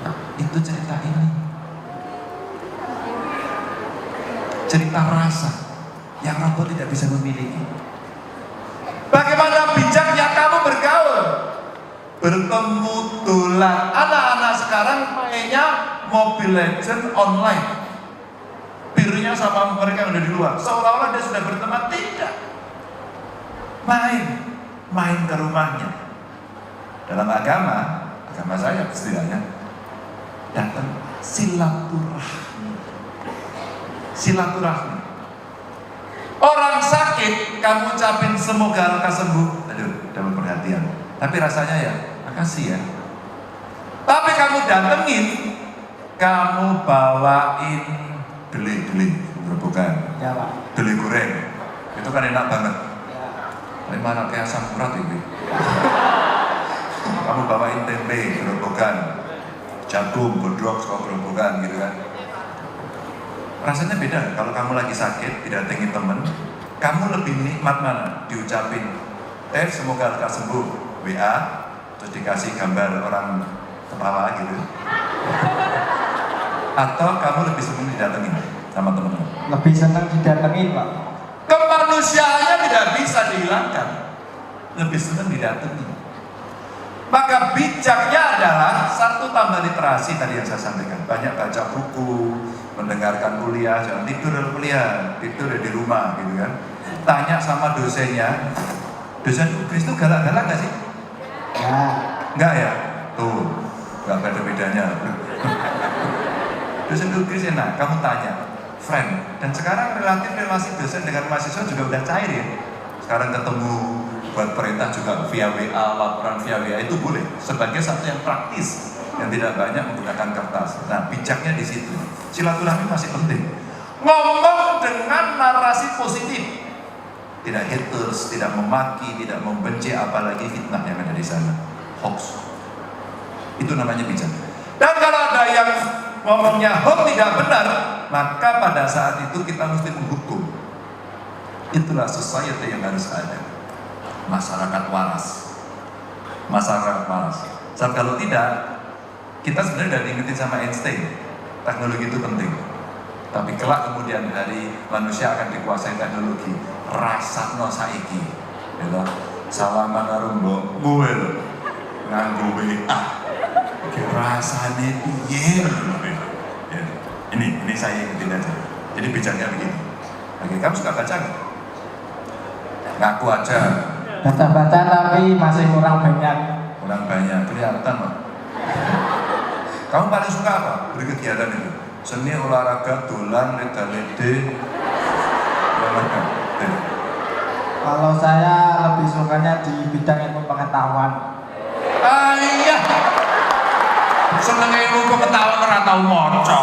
Nah, itu cerita ini. Cerita rasa yang robot tidak bisa memiliki. Bagaimana bijaknya kamu bergaul? Bertemu dolan. Anak-anak sekarang mainnya Mobile Legends online. Birunya sama mereka yang ada di luar. Seolah-olah dia sudah berteman. Tidak. Main ke rumahnya. Dalam agama saya istilahnya, datang silaturahmi. Orang sakit, kamu ucapin semoga lekas sembuh. Aduh, dapat perhatian. Tapi rasanya ya, makasih ya. Tapi kamu datengin, kamu bawain gele bukan? Ya Pak. Gele goreng. Itu kan enak banget. Ya. Tapi mana kayak asam urat itu. Kamu bawain tempe, gerobokan, jagung, bodrok, gerobokan gitu kan. Rasanya beda. Kalau kamu lagi sakit, didatengin temen, kamu lebih nikmat mana? Diucapin, semoga lekas sembuh, WA, terus dikasih gambar orang ketawa gitu. Atau kamu lebih senang didatengin sama temenmu? Lebih senang didatengin Pak. Kemanusiaannya tidak bisa dihilangkan. Lebih senang didatengin. Maka bijaknya adalah satu, tambah literasi tadi yang saya sampaikan. Banyak baca buku, mendengarkan kuliah, jangan tidur dalam kuliah, tidur di rumah gitu kan. Tanya sama dosennya, dosen Kris itu galak-galak gak sih? Ya. Enggak ya? Tuh, gak ada bedanya. Dosen Kris enak, kamu tanya, friend. Dan sekarang relatif relasi dosen dengan mahasiswa juga udah cair ya. Sekarang ketemu buat perintah juga via WA, laporan via WA itu boleh sebagai satu yang praktis yang tidak banyak menggunakan kertas. Nah, bijaknya di situ. Silaturahmi masih penting. Ngomong dengan narasi positif, tidak haters, tidak memaki, tidak membenci, apalagi fitnah yang ada di sana, hoax. Itu namanya bijak. Dan kalau ada yang ngomongnya hoax tidak benar, maka pada saat itu kita mesti menghukum. Itulah society yang harus ada. Masyarakat waras. Sebab kalau tidak, kita sebenarnya udah diingetin sama Einstein, teknologi itu penting. Tapi kelak kemudian hari manusia akan dikuasai teknologi. Rasakno saiki, gitu. Salaman karo mbok gue nganggo WA. Rasane piye? Ya. Ini saya ikutin aja. Jadi bijaknya begini. Oke, kamu suka baca nggak? Ngaku aja. Baca-baca tapi masih kurang banyak. Kurang banyak, kelihatan Pak. Kamu paling suka apa? Berkegiatan itu? Seni, olahraga, dolan, leda-lede. Kalau saya lebih sukanya di bidang ilmu pengetahuan. Iya. Seneng ilmu pengetahuan ora tau maca.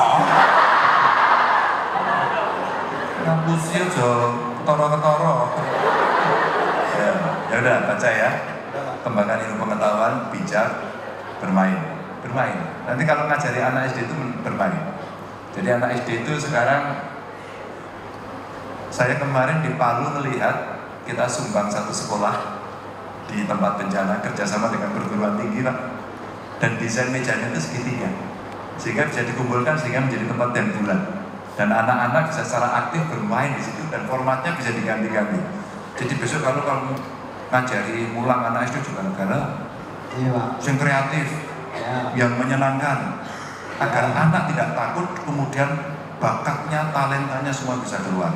Ngapusi aja ketara-ketara. Ya udah baca ya. Kembangkan ilmu pengetahuan, bijak, bermain. Nanti kalau ngajari anak SD itu bermain. Jadi anak SD itu sekarang, saya kemarin di Palu melihat kita sumbang satu sekolah di tempat bencana kerjasama dengan perguruan tinggi Pak. Dan desain mejanya itu segitiga, sehingga bisa dikumpulkan sehingga menjadi tempat yang bulat. Dan anak-anak bisa secara aktif bermain di situ dan formatnya bisa diganti-ganti. Jadi besok kalau kamu ngajari mulang anak SD juga negara Iya Pak. yang kreatif, Ya. yang menyenangkan, agar anak tidak takut, kemudian bakatnya, talentanya semua bisa keluar.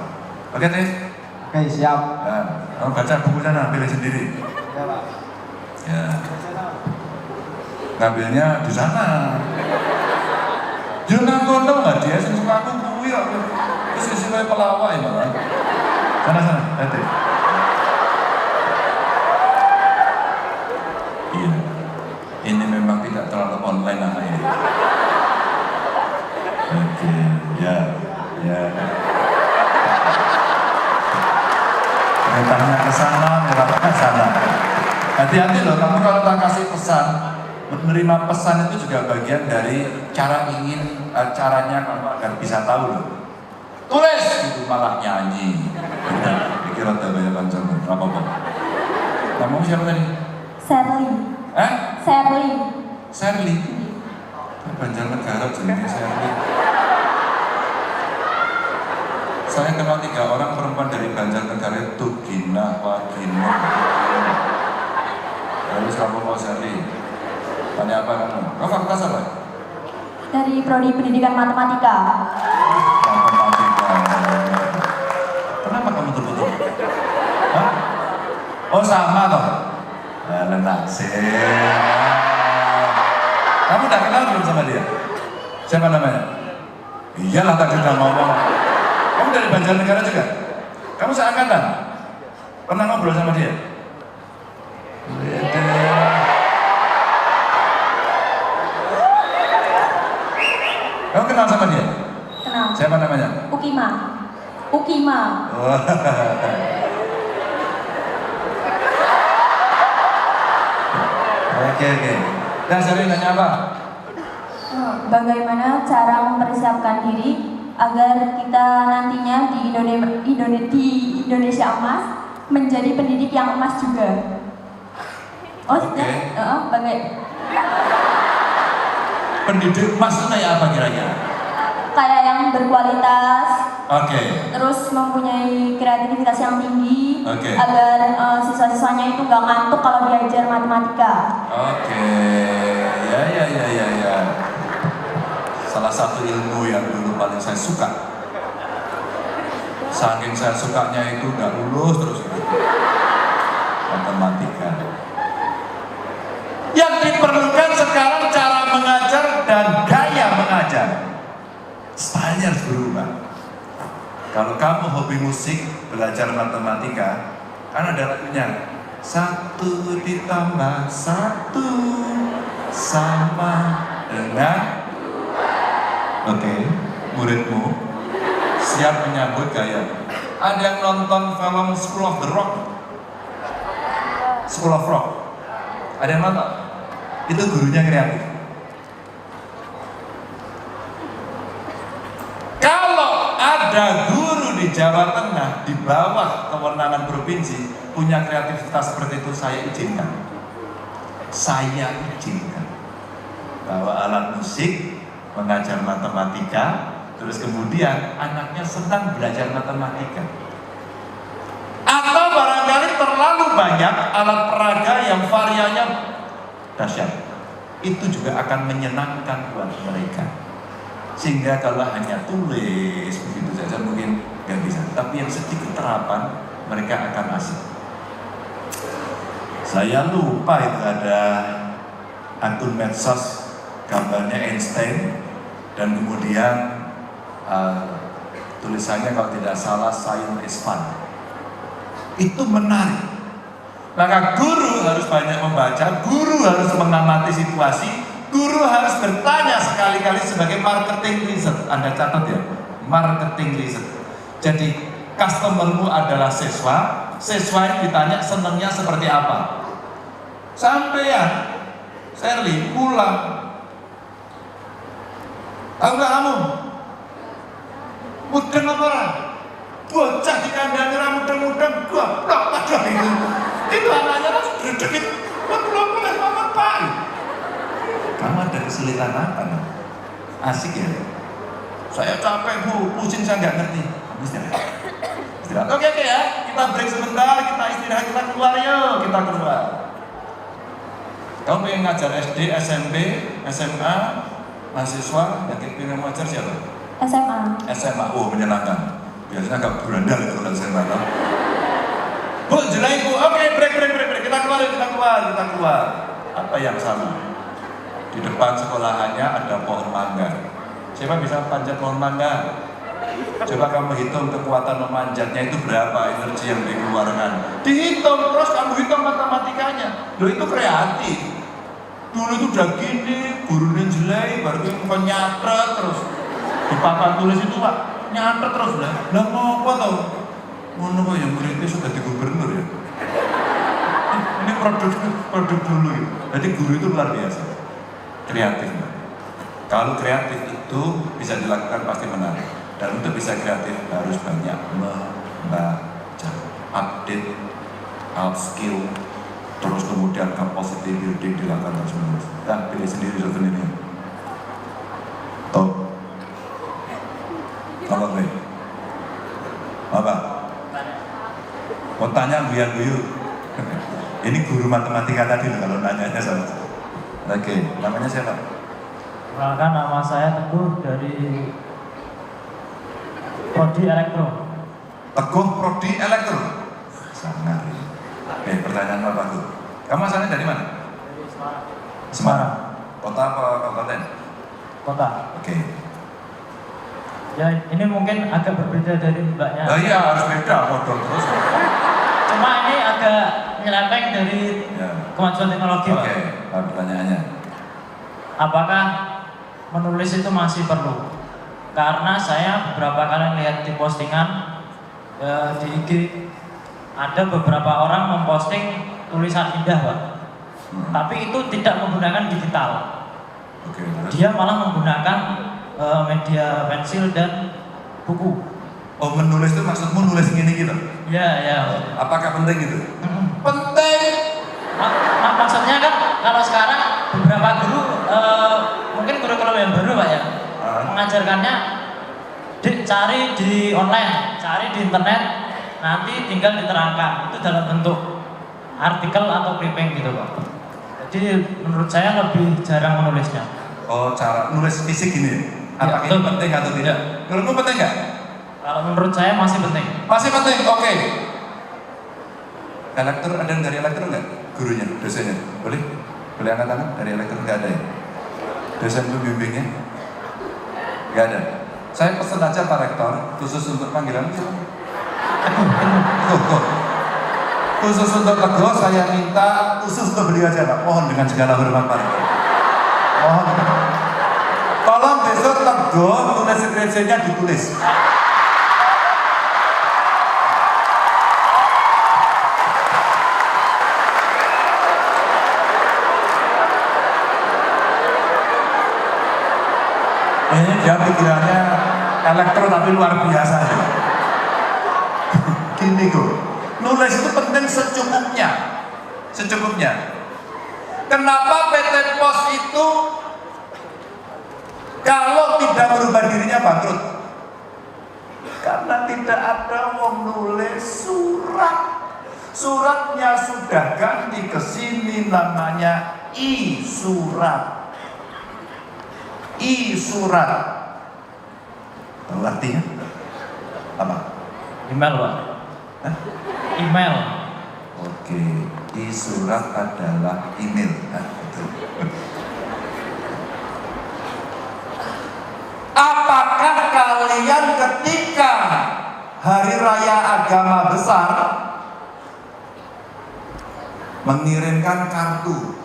Oke Teh? Oke siap. Nah, kamu baca buku sana, pilih sendiri. Ya Pak. Ya, ngambilnya di sana. Yo nang kono nggak dia sing suka aku kuwi kok. Terus sing kowe pelawak ya malah. Sana, hati. Iya. Ini memang tidak terlalu online anaknya. Oke, ya. Tanya ke sana, mereka ke sana. Hati-hati loh, kamu kalau tak kasih pesan, menerima pesan itu juga bagian dari caranya kamu agar bisa tahu loh. Tulis itu malah nyanyi. Pikir ada banyak kancamu, apa? Kamu siapa tadi? Sherly. Sherly. Banjarnegara jenenge Sherly. Saya kenal 3 orang perempuan dari Banjarnegara itu Gina, Wagina. Lalu kamu mau Sherly? Tanya apa kamu? Kau fakultas apa? Dari Prodi Pendidikan Matematika. Matematika. Kenapa kamu tertutup? Hah? Oh sama toh? Nasib. Kamu udah kenal belum sama dia? Siapa namanya? Iyalah tadi udah ngomong. Kamu dari Banjarnegara juga? Kamu seangkatan? Pernah ngobrol sama dia? Kamu kenal sama dia? Kenal. Siapa namanya? Ukima. Oh. Oke. Nah, Sherly nanya apa? Bagaimana cara mempersiapkan diri agar kita nantinya di Indonesia emas menjadi pendidik yang emas juga? Oke. Pendidik emas itu kayak apa kiranya? Kayak yang berkualitas, Oke. terus mempunyai kreativitas yang tinggi, Oke. agar siswa-siswanya itu nggak ngantuk kalau diajar matematika. Oke. Ya. Salah satu ilmu yang dulu paling saya suka. Saking saya sukanya itu nggak lulus terus itu. Matematika. Yang diperlukan sekarang cara mengajar dan gaya mengajar. Stylenya harus berubah. Kalau kamu hobi musik, belajar matematika, kan ada lagunya. 1 ditambah 1 sama dengan. Oke, muridmu siap menyambut gaya. Ada yang nonton film School of the Rock? School of Rock? Ada yang nonton? Itu gurunya kreatif. Kalau ada guru di Jawa Tengah di bawah kewenangan provinsi punya kreativitas seperti itu, saya izinkan. Bawa alat musik, mengajar matematika, terus kemudian anaknya senang belajar matematika. Atau barangkali terlalu banyak alat peraga yang variannya dahsyat. Itu juga akan menyenangkan buat mereka. Sehingga kalau hanya tulis begitu saja mungkin nggak bisa. Tapi yang sedikit terapan mereka akan asik. Saya lupa itu ada akun medsos gambarnya Einstein dan kemudian tulisannya kalau tidak salah science is fun. Itu menarik. Maka guru harus banyak membaca, guru harus mengamati situasi, guru harus bertanya sekali-kali sebagai marketing research. Anda catat ya, marketing research. Jadi customermu adalah siswa, siswa yang ditanya senangnya seperti apa. Sampean, Sherly pulang. Tahu nggak kamu? Mudeng apa orang? Bocah di kandang mudeng-mudeng, goblok aja itu. Itu anaknya harus dredegit. Belum boleh makan Pak. Kamu ada kesulitan apa nih? Asik ya? Saya capek bu, pusing saya nggak ngerti. Istirahat. Oke ya, kita break sebentar, kita istirahat, kita keluar yuk, kita keluar. Kamu pengen ngajar SD, SMP, SMA, mahasiswa, yang pengen ngajar siapa? SMA, oh menyenangkan. Biasanya agak berandal itu kalau SMA. Bu, jelai bu, oke break, kita keluar. Apa yang sama? Di depan sekolahannya ada pohon mangga. Siapa bisa panjat pohon mangga? Coba kamu hitung kekuatan memanjatnya itu berapa energi yang dikeluarkan. Dihitung, terus kamu hitung matematikanya. Loh itu kreatif. Dulu itu udah gini, gurunya jelek, baru itu nyatet terus. Di papan tulis itu Pak, nyatet terus lah. Lah ngopo tau? Ngono kok yang muridnya sudah di gubernur ya. Ini produk dulu ya. Jadi guru itu luar biasa. Kreatif. Kalau kreatif itu bisa dilakukan pasti menang. Dan untuk bisa kreatif harus banyak membaca, update, upskill, terus kemudian capacity building dilakukan terus menerus. Dan pilih sendiri souvenirnya. Top. Apa gue? Apa? Mau tanya guyu. Ini guru matematika tadi loh kalau nanyanya sama. Oke, namanya siapa? Perkenalkan, nama saya Teguh dari Prodi Elektro. Teguh Prodi Elektro. Sangat. Pertanyaan apa tuh? Kamu asalnya dari mana? Dari Semarang. Semarang. Kota apa kabupaten? Kota. Oke. Ya ini mungkin agak berbeda dari mbaknya. Oh iya harus beda modal terus. Cuma ini agak nyelempeng dari Ya. kemajuan teknologi, Pak. Oke, pertanyaannya. Apakah menulis itu masih perlu? Karena saya beberapa kali lihat di postingan di IG ada beberapa orang memposting tulisan indah, Pak. Tapi itu tidak menggunakan digital. Oke, terus? Dia malah menggunakan media pensil dan buku. Oh menulis itu maksudmu nulis gini gitu? Ya, ya. Apakah penting gitu? Penting. Maksudnya kan kalau sekarang beberapa guru mungkin kurikulum yang baru, Pak ya, mengajarkannya cari di online, cari di internet, nanti tinggal diterangkan itu dalam bentuk artikel atau clipping gitu, Pak. Jadi menurut saya lebih jarang menulisnya. Oh cara nulis fisik gini? Apakah Ya, ini penting atau tidak? Menurutmu penting nggak? Kalau menurut saya masih penting. Masih penting, oke. Elektro, ada yang dari elektro nggak? Gurunya, dosennya? Boleh? Boleh angkat tangan? Dari elektro nggak ada ya? Dosen pembimbingnya? Nggak ada? Saya pesen aja Pak Rektor, khusus untuk panggilan itu. Khusus untuk Teguh, saya minta khusus untuk beliau aja Pak. Mohon dengan segala hormat Pak Rektor. Mohon. Tolong besok Teguh tulis skripsinya ditulis. Ini dia pikirannya elektro tapi luar biasa ya. Gini kok, nulis itu penting secukupnya. Secukupnya. Kenapa PT Pos itu kalau tidak merubah dirinya bangkrut? Karena tidak ada wong nulis surat. Suratnya sudah ganti ke sini namanya e-surat. E-surat. Tahu artinya? Apa? Email, Pak. Hah? Email. Oke, e-surat adalah email. Nah, betul. Apakah kalian ketika hari raya agama besar mengirimkan kartu,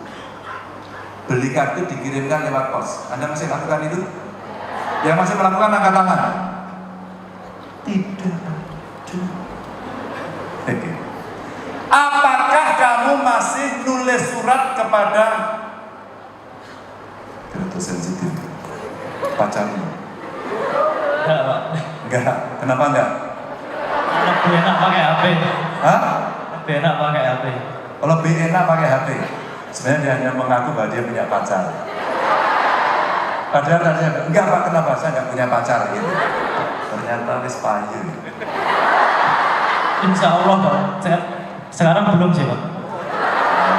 beli kartu dikirimkan lewat pos? Anda masih lakukan itu? Yang masih melakukan angkat tangan? Tidak ada. Oke. Apakah kamu masih nulis surat kepada itu sensitif pacarmu? Enggak, Pak. Enggak. Kenapa enggak? Lebih enak pakai HP. Hah? Lebih enak pakai HP. Kalau lebih enak pakai HP. Sebenarnya dia hanya mengaku bahwa dia punya pacar. Padahal tadinya enggak Pak, kenapa? Saya enggak punya pacar gitu. Ternyata wis payu. Insya Allah, Pak. Sekarang belum sih, Pak.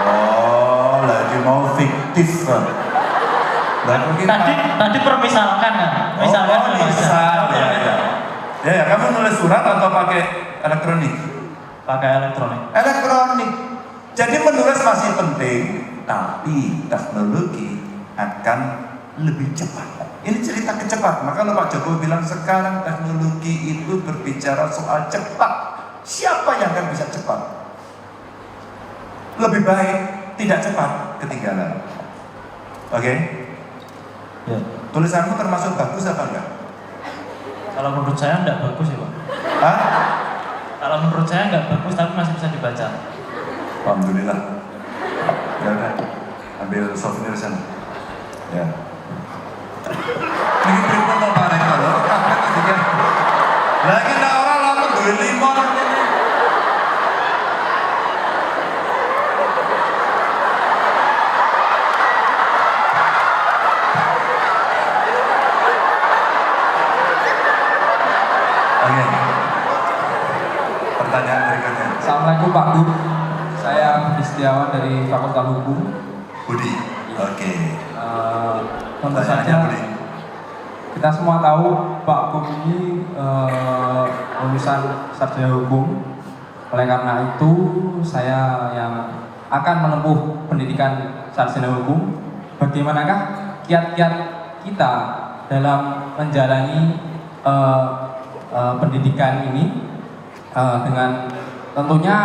Oh, lagi mau fiktif Pak. Lah mungkin Tadi permisalkan kan? Misalkan oh, misal ya. Ya, kamu nulis surat atau pakai elektronik? Pakai elektronik. Elektronik. Jadi menulis masih penting, tapi teknologi akan lebih cepat. Ini cerita kecepatan. Maka kalau Pak Jokowi bilang sekarang teknologi itu berbicara soal cepat. Siapa yang akan bisa cepat? Lebih baik tidak cepat, ketinggalan. Oke? Ya. Tulisanmu termasuk bagus apa enggak? Kalau menurut saya enggak bagus ya Pak. Hah? Kalau menurut saya enggak bagus tapi masih bisa dibaca. Alhamdulillah. Ya udah, ambil souvenir sana. Ya. Ini pripun to Pak Rektor lho, kabeh iki. Lah iki nek ora lamun duwe 5 nang kene. Oke. Pertanyaan berikutnya. Assalamualaikum Pak Guru, saya Budi Setiawan dari Fakultas Hukum. Budi. Oke. Tentu Pertanyaannya saja Budi. kita semua tahu Pak Guru ini lulusan sarjana hukum. Oleh karena itu saya yang akan menempuh pendidikan sarjana hukum. Bagaimanakah kiat-kiat kita dalam menjalani pendidikan ini dengan tentunya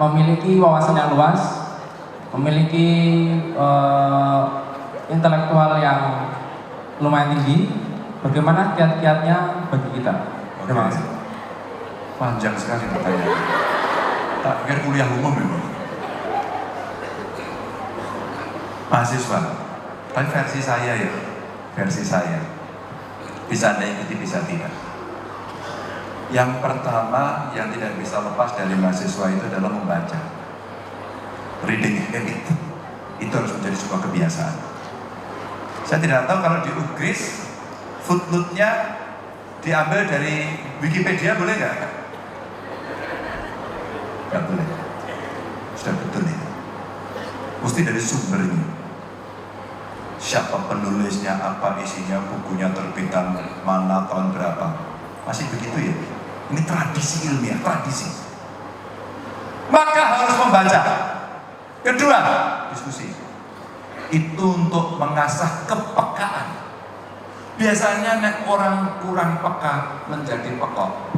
memiliki wawasan yang luas, memiliki intelektual yang lumayan tinggi. Bagaimana kiat-kiatnya bagi kita? Terima kasih. Panjang sekali pertanyaan. Tak pikir kuliah umum ya, Bang. Mahasiswa. Tapi versi saya ya, versi saya. Bisa Anda ikuti, bisa tidak. Yang pertama yang tidak bisa lepas dari mahasiswa itu adalah membaca. Reading habit. Itu harus menjadi sebuah kebiasaan. Saya tidak tahu kalau di Inggris footnote-nya diambil dari Wikipedia, boleh nggak? Nggak boleh. Sudah betul ini. Mesti dari sumbernya. Siapa penulisnya, apa isinya, bukunya terbitan mana, tahun berapa. Masih begitu ya? Ini tradisi ilmiah, tradisi. Maka harus membaca. Kedua, diskusi. Itu untuk mengasah kepekaan. Biasanya nek orang kurang peka menjadi pekok.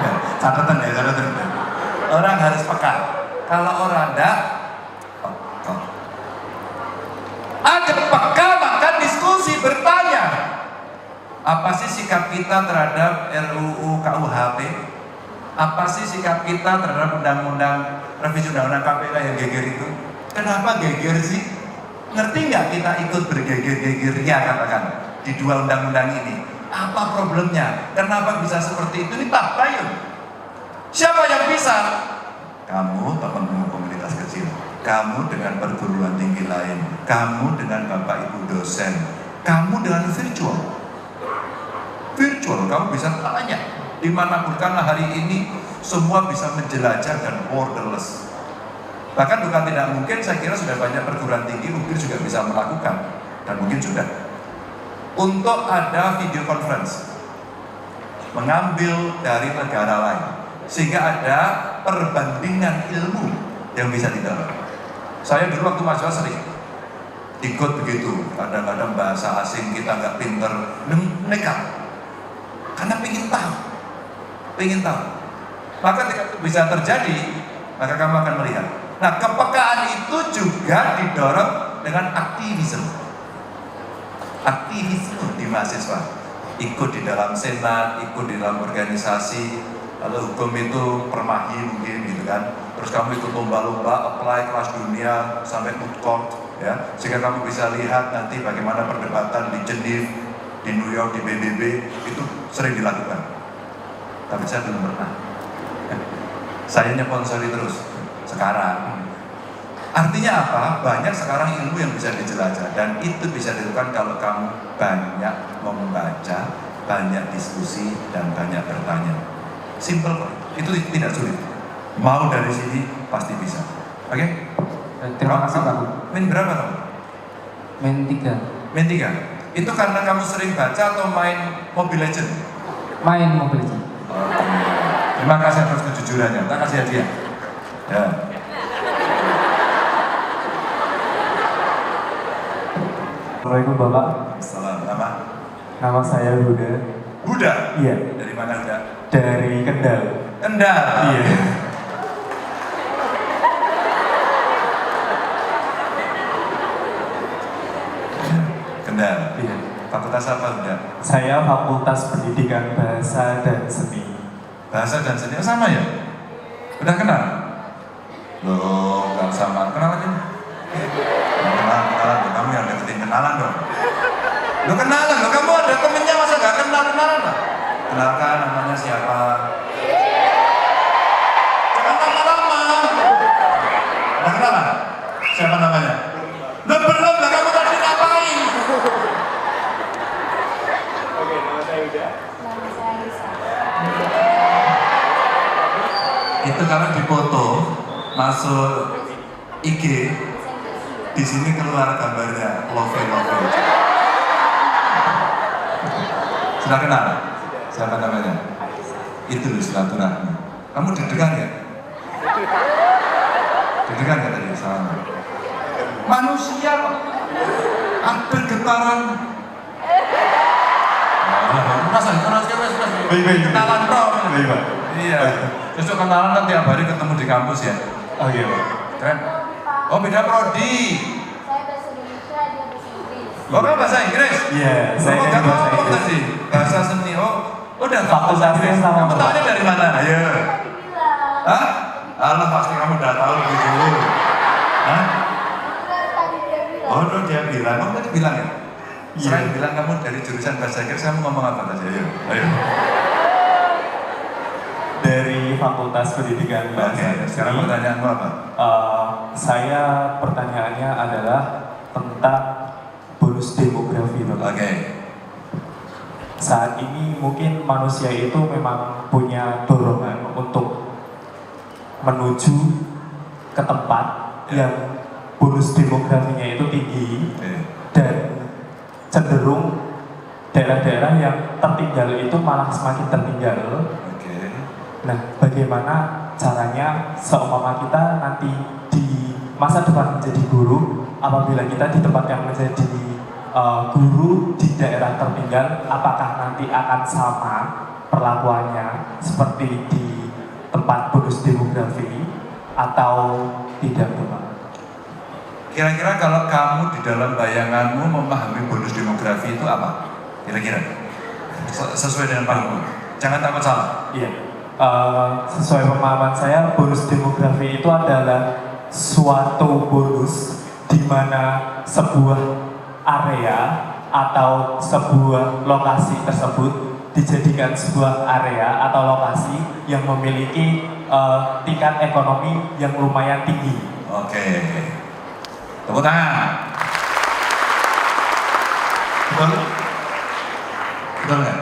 Ya, catatan ya, catatan. Orang harus peka. Kalau orang enggak, pekok. Ada peka maka diskusi, bertanya. Apa sih sikap kita terhadap RUU KUHP? Apa sih sikap kita terhadap undang-undang revisi undang-undang KPK yang geger itu? Kenapa geger sih? Ngerti nggak kita ikut bergeger-geger? Ya katakan di dua undang-undang ini. Apa problemnya? Kenapa bisa seperti itu? Ini tabayun. Siapa yang bisa? Kamu teman-teman komunitas kecil, kamu dengan perguruan tinggi lain, kamu dengan bapak ibu dosen, kamu dengan virtual. Virtual, kamu bisa tanya dimanapun, karena hari ini semua bisa menjelajah dan borderless. Bahkan bukan tidak mungkin, saya kira sudah banyak perguruan tinggi mungkin juga bisa melakukan, dan mungkin sudah. Untuk ada video conference, mengambil dari negara lain, sehingga ada perbandingan ilmu yang bisa didapat. Saya dulu waktu mahasiswa sering ikut begitu, kadang-kadang bahasa asing kita nggak pinter, nekat. Karena pengen tahu. Maka ketika itu bisa terjadi, maka kamu akan melihat. Nah, kepekaan itu juga didorong dengan aktivisme di mahasiswa. Ikut di dalam senat, ikut di dalam organisasi. Kalau hukum itu permahi mungkin gitu kan. Terus kamu ikut lomba-lomba, apply kelas dunia sampai food court, ya, sehingga kamu bisa lihat nanti bagaimana perdebatan di Geneva, di New York, di PBB, itu sering dilakukan. Tapi saya belum pernah. Saya nyponsori terus sekarang. Artinya apa? Banyak sekarang ilmu yang bisa dijelajah, dan itu bisa dilakukan kalau kamu banyak membaca, banyak diskusi, dan banyak bertanya. Simple kok, itu tidak sulit. Mau dari sini pasti bisa. Oke? Terima kasih Pak. Main berapa kamu? Main 3. Main 3? Itu karena kamu sering baca atau main Mobile Legend? Main Mobile Legends. Terima kasih atas kejujurannya. Tak kasih hadiah. Ya. Assalamualaikum Bapak. Salam. Nama? Nama saya Huda. Huda? Iya. Dari mana Huda? Dari Kendal. Kendal? Iya. Kendal? Iya. Fakultas apa Huda? Saya Fakultas Pendidikan Bahasa dan Seni. Bahasa dan Seni, sama ya? Udah kenal? Loh, nggak sama. Kenalan ini? Kenalan. Kamu yang deketin kenalan dong. Lo kenalan, lo kamu ada temennya masa nggak kenalan lah? Kenalkan namanya siapa? Jangan lama-lama. Udah kenalan? Siapa namanya? Lo belum lah, kamu tadi ngapain? Oke, nama saya Huda. Nama saya Lisa. Itu kalau dipoto masuk IG, di sini keluar gambarnya love. Sudah kenal? Siapa namanya? Itu loh silaturahmi. Kamu deg-degan ya? Deg-degan ya tadi sama? Manusia kok hampir getaran. Kenalan dong. Iya. Besok kenalan kan tiap hari ketemu di kampus ya. Oh iya, Pak. Keren. Oh beda prodi. Saya bahasa Indonesia, dia bahasa Inggris. Oh kamu bahasa Inggris? Iya, saya Oh, dari kamu bahasa apa Inggris. tadi? Bahasa seni. Oh, udah tahu bahasa Fakultasnya Inggris. sama, Kamu Pak. tahunya dari mana? Ayo. Tadi bilang. Hah? Allah pasti kamu udah tahu lebih dulu. Hah? Enggak, tadi dia bilang. Oh, no, dia bilang. Kamu tadi bilang ya? Iya. Selain bilang kamu dari jurusan bahasa Inggris, kamu ngomong apa tadi? Ayo. Dari Fakultas Pendidikan Bahasa Oke, dan sekarang Seni. pertanyaanmu apa? Saya pertanyaannya adalah tentang bonus demografi, Pak. Oke. Saat ini mungkin manusia itu memang punya dorongan untuk menuju ke tempat yang bonus demografinya itu tinggi Oke. dan cenderung daerah-daerah yang tertinggal itu malah semakin tertinggal. Oke. Nah, bagaimana caranya seumpama kita nanti di masa depan menjadi guru, apabila kita ditempatkan menjadi guru di daerah tertinggal, apakah nanti akan sama perlakuannya seperti di tempat bonus demografi atau tidak, Pak? Kira-kira kalau kamu di dalam bayanganmu memahami bonus demografi itu apa? Kira-kira? Sesuai dengan pahammu. Jangan takut salah. Iya. Sesuai pemahaman saya, bonus demografi itu adalah suatu bonus di mana sebuah area atau sebuah lokasi tersebut dijadikan sebuah area atau lokasi yang memiliki tingkat ekonomi yang lumayan tinggi. Oke. Tepuk tangan. Betul? Betul nggak?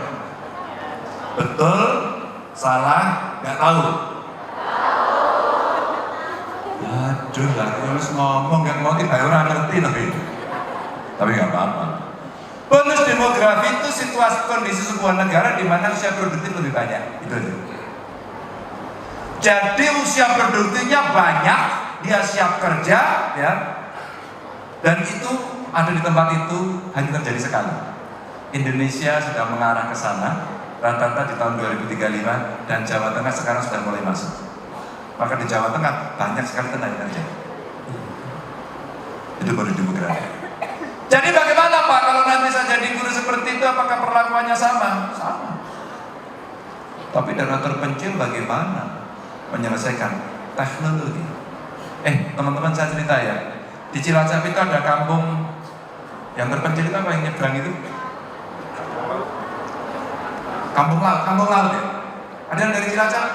Betul? Salah? Nggak tahu? Aduh lah, harus ngomong nggak mau kita orang ngerti tapi nggak apa-apa. Bonus demografi itu situasi kondisi sebuah negara di mana usia produktif lebih banyak. Itu aja. Jadi usia produktifnya banyak, dia siap kerja, ya. Dan itu ada di tempat itu hanya terjadi sekali. Indonesia sudah mengarah ke sana, rata-rata di tahun 2035, dan Jawa Tengah sekarang sudah mulai masuk. Maka di Jawa Tengah banyak sekali tenaga kerja. Itu baru demografi. Jadi bagaimana Pak kalau nanti saya jadi guru seperti itu, apakah perlakuannya sama? Sama. Tapi daerah terpencil bagaimana menyelesaikan teknologi? Teman-teman saya cerita ya, di Cilacap itu ada kampung yang terpencil itu apa yang nyebrang itu? Kampung laut ya? Ada yang dari Cilacap?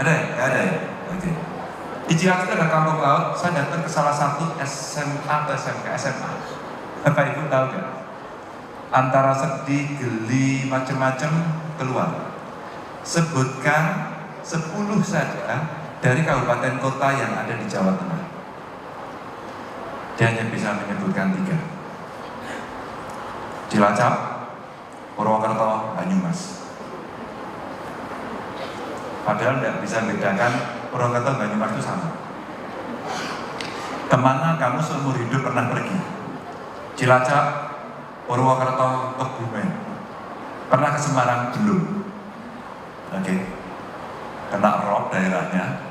Ada ya? Nggak ada ya? Oke. Di Cilacap ada kampung laut, saya datang ke salah satu SMA atau SMK, SMA. Bapak Ibu tahu kan? Antara sedih, geli, macam-macam keluar. Sebutkan 10 saja dari kabupaten kota yang ada di Jawa Tengah. Dia hanya bisa menyebutkan 3. Cilacap, Purwokerto, Banyumas. Padahal tidak bisa membedakan Purwokerto dan Banyumas itu sama. Kemana kamu seumur hidup pernah pergi? Cilacap, Purwokerto, Kebumen. Pernah ke Semarang? Belum. Oke. Kena rob daerahnya,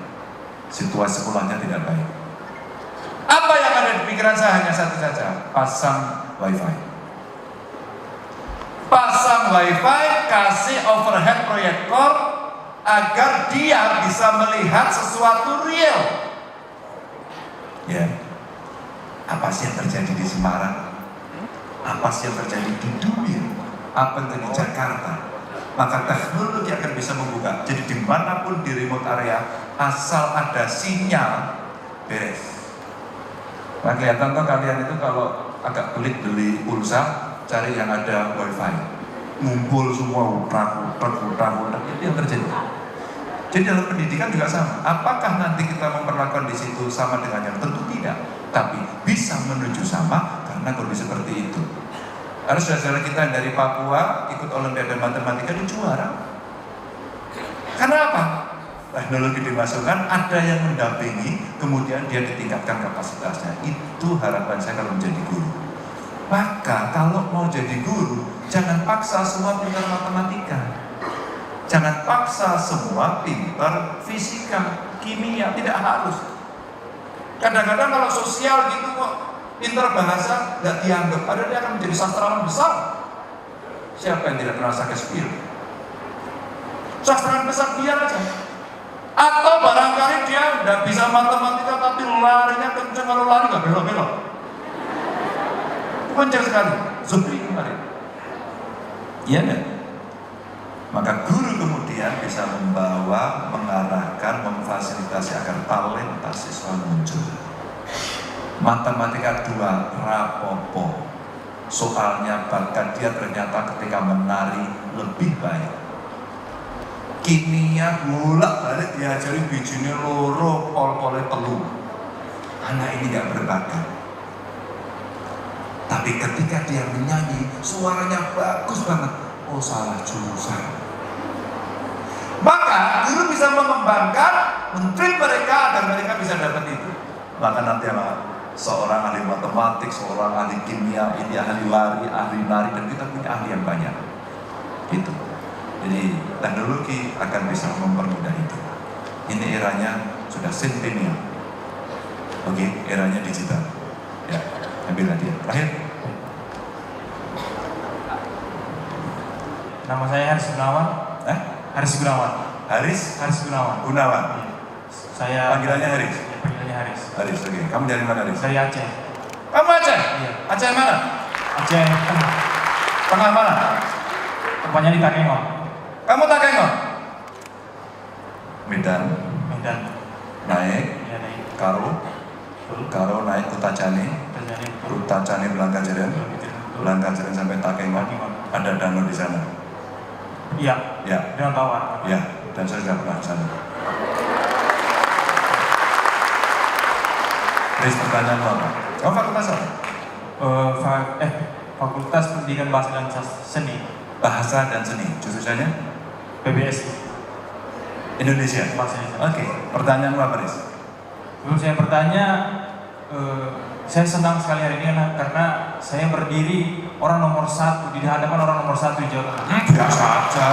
situasi sekolahnya tidak baik. Apa yang ada di pikiran saya hanya satu saja, pasang wifi. Pasang wifi, kasih overhead proyektor agar dia bisa melihat sesuatu real. Ya, apa sih yang terjadi di Semarang? Apa sih yang terjadi di dunia? Apa yang terjadi di Jakarta? Maka teknologi akan bisa membuka. Jadi dimanapun di remote area, asal ada sinyal, beres. Nah, kelihatan tuh kalian itu kalau agak pelit beli pulsa, cari yang ada wifi. Ngumpul semua, utrak, itu yang terjadi. Jadi dalam pendidikan juga sama. Apakah nanti kita memperlakukan di situ sama dengan yang? Tentu tidak. Tapi bisa menuju sama karena kondisi seperti itu. Harus saudara kita yang dari Papua ikut Olimpiade Matematika di juara. Karena apa? Teknologi dimasukkan, ada yang mendampingi, kemudian dia ditingkatkan kapasitasnya. Itu harapan saya kalau menjadi guru. Maka kalau mau jadi guru, jangan paksa semua pintar matematika. Jangan paksa semua pintar fisika, kimia, tidak harus. Kadang-kadang kalau sosial gitu kok, pintar bahasa nggak dianggap, padahal dia akan menjadi sastrawan besar. Siapa yang tidak pernah Shakespeare? Sastrawan besar biar aja. Atau barangkali dia nggak bisa matematika tapi larinya kenceng, kalau lari nggak belok-belok. Kenceng sekali. Zuhri kemarin. Iya nggak? Maka guru kemudian bisa membawa, mengarahkan, memfasilitasi agar talenta siswa muncul. Matematika 2 rapopo. Soalnya bahkan dia ternyata ketika menari lebih baik. Kimia bolak-balik diajari bijinya loro, pol-polnya telu. Anak ini gak berbakat. Tapi ketika dia menyanyi, suaranya bagus banget. Oh, salah jurusan. Maka guru bisa mengembangkan, men-treat mereka agar mereka bisa dapat itu. Maka nanti seorang ahli matematik, seorang ahli kimia, ini ahli lari, ahli nari, dan kita punya ahli yang banyak. Gitu. Jadi teknologi akan bisa mempermudah itu. Ini eranya sudah centennial. Oke, eranya digital. Ya, ambil hadiah. Terakhir. Nama saya Haris Gunawan. Haris Gunawan. Haris Gunawan. Gunawan. Saya panggilannya Haris. Ya, panggilannya Haris. Haris, oke. Kamu dari mana, Haris? Dari Aceh. Kamu Aceh? Iya. Aceh mana? Aceh Tengah. Tengah mana? Tepatnya di Takengon. Kamu Takengon? Medan. Medan. Naik. Ya, naik. Karo naik Kutajani. Kutajani Belangkajeren. Belangkajeren sampai Takengon. Ada danau di sana. Iya. Ya. Dengan kawan. Ya. Dan saya sudah pernah ke sana. Terus pertanyaan apa? Kamu fakultas apa? Fakultas Pendidikan Bahasa dan Seni. Bahasa dan Seni, jurusannya? PBS. Indonesia. Bahasa Indonesia. Oke, pertanyaan apa, Riz? Sebelum saya bertanya, saya senang sekali hari ini karena saya berdiri orang nomor 1 di hadapan orang nomor 1 di Jawa Tengah. Biasa aja.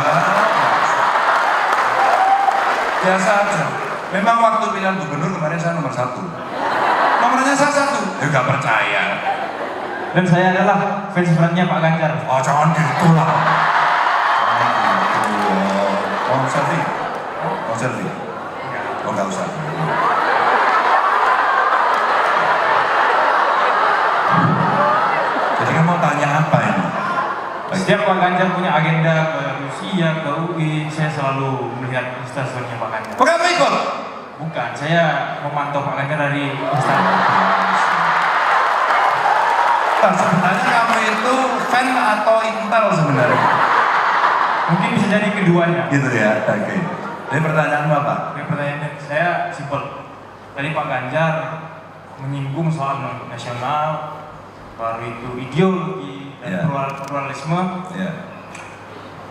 Biasa aja. Memang waktu pilihan gubernur kemarin saya nomor 1. Nomornya saya 1. Ya nggak percaya. Dan saya adalah fans beratnya Pak Ganjar. Oh, jangan gitu lah. Oh, selfie. Oh, selfie. Oh, nggak usah. Jadi kamu mau tanya apa ini? Setiap Pak Ganjar punya agenda ke Rusia, ke UI, saya selalu melihat instastorynya Pak Ganjar. Bukan ikut? Bukan, saya memantau Pak Ganjar dari Instagram. Sebenarnya kamu itu fan atau intel sebenarnya? Mungkin bisa jadi keduanya. Gitu ya, oke. Jadi pertanyaanmu apa? Pertanyaannya saya simpel. Tadi Pak Ganjar menyinggung soal nasional, baru itu ideologi dan pluralisme. Ya.